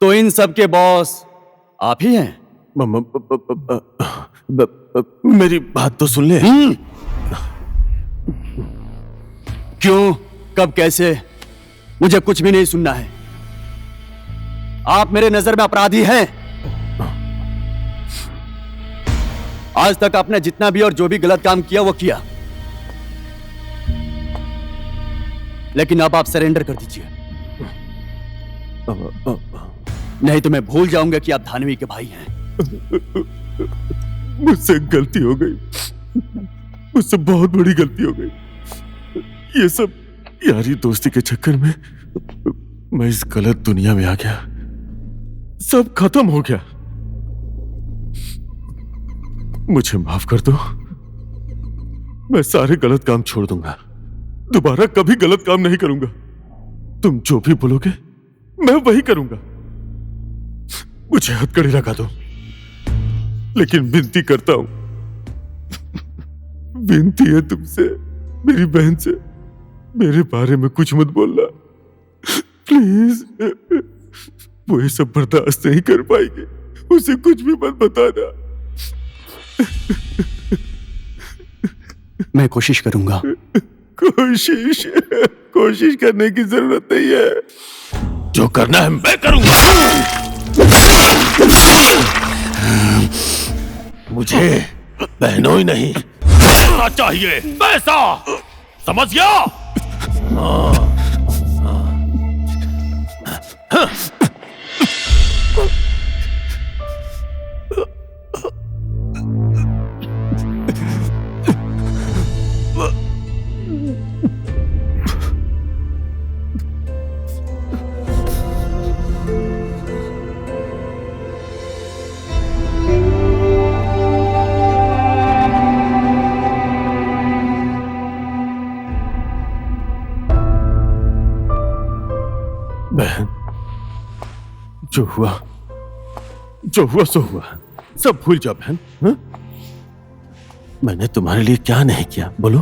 तो इन सब के बॉस आप ही हैं? मेरी बात तो सुन ले। क्यों, कब, कैसे? मुझे कुछ भी नहीं सुनना है। आप मेरे नजर में अपराधी हैं। आज तक आपने जितना भी और जो भी गलत काम किया वो किया, लेकिन अब आप सरेंडर कर दीजिए, नहीं तो मैं भूल जाऊंगा कि आप धानवी के भाई हैं। मुझसे गलती हो गई। मुझसे बहुत बड़ी गलती हो गई। ये सब यारी दोस्ती के चक्कर में मैं इस गलत दुनिया में आ गया, सब खत्म हो गया। मुझे माफ कर दो, मैं सारे गलत काम छोड़ दूंगा, दोबारा कभी गलत काम नहीं करूंगा। तुम जो भी बोलोगे मैं वही करूंगा। मुझे हथकड़ी लगा दो, लेकिन विनती करता हूं, विनती है तुमसे, मेरी बहन से, मेरे बारे में कुछ मत बोलना प्लीज। वो ये सब बर्दाश्त नहीं कर पाएगी, उसे कुछ भी मत बताना। मैं कोशिश करूंगा। कोशिश करने की जरूरत नहीं है, जो करना है मैं करूंगा। मुझे बहनों ही नहीं पैसा चाहिए, पैसा, समझ गया? बहन, जो हुआ सो हुआ, सब भूल जा बहन। हा? मैंने तुम्हारे लिए क्या नहीं किया बोलो?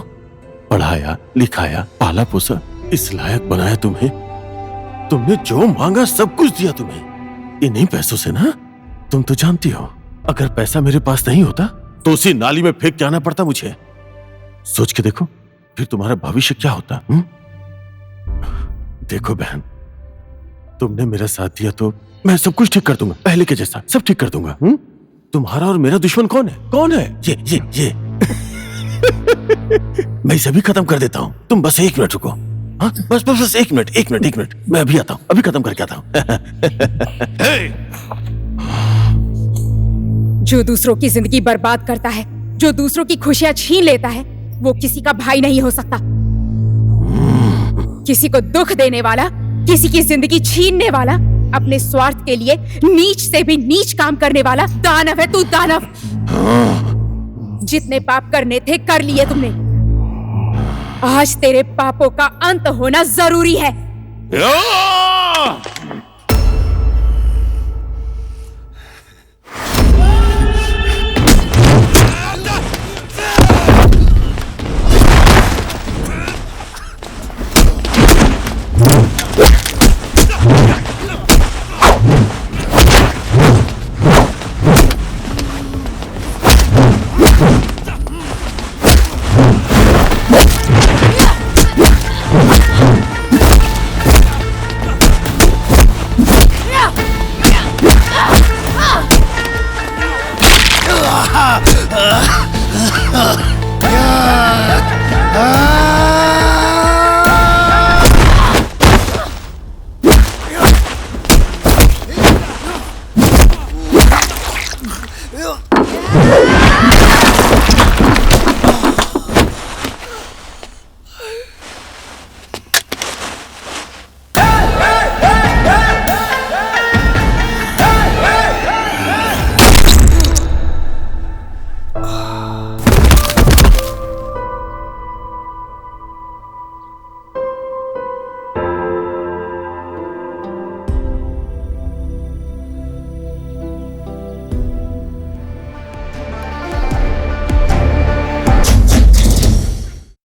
पढ़ाया, लिखाया, पाला पोसा, इस लायक बनाया तुम्हें। तुमने जो मांगा सब कुछ दिया तुम्हें, इन्हीं पैसों से ना। तुम तो जानती हो, अगर पैसा मेरे पास नहीं होता तो उसी नाली में फेंक के आना पड़ता मुझे। सोच के देखो फिर तुम्हारा भविष्य क्या होता। देखो बहन, तुमने मेरा साथ दिया तो मैं सब कुछ ठीक कर दूंगा, पहले के जैसा सब ठीक कर दूंगा। तुम्हारा और मेरा दुश्मन कौन है? कौन है? ये मैं इसे भी खत्म कर देता हूँ। तुम बस 1 मिनट रुको। हाँ, बस 1 मिनट, मैं अभी आता हूँ, अभी खत्म करके आता हूँ। जो दूसरों की जिंदगी बर्बाद करता है, जो दूसरों की खुशियां छीन लेता है, वो किसी का भाई नहीं हो सकता। किसी को दुख देने वाला, किसी की जिंदगी छीनने वाला, अपने स्वार्थ के लिए नीच से भी नीच काम करने वाला दानव है तू, दानव। जितने पाप करने थे कर लिए तुमने। आज तेरे पापों का अंत होना जरूरी है।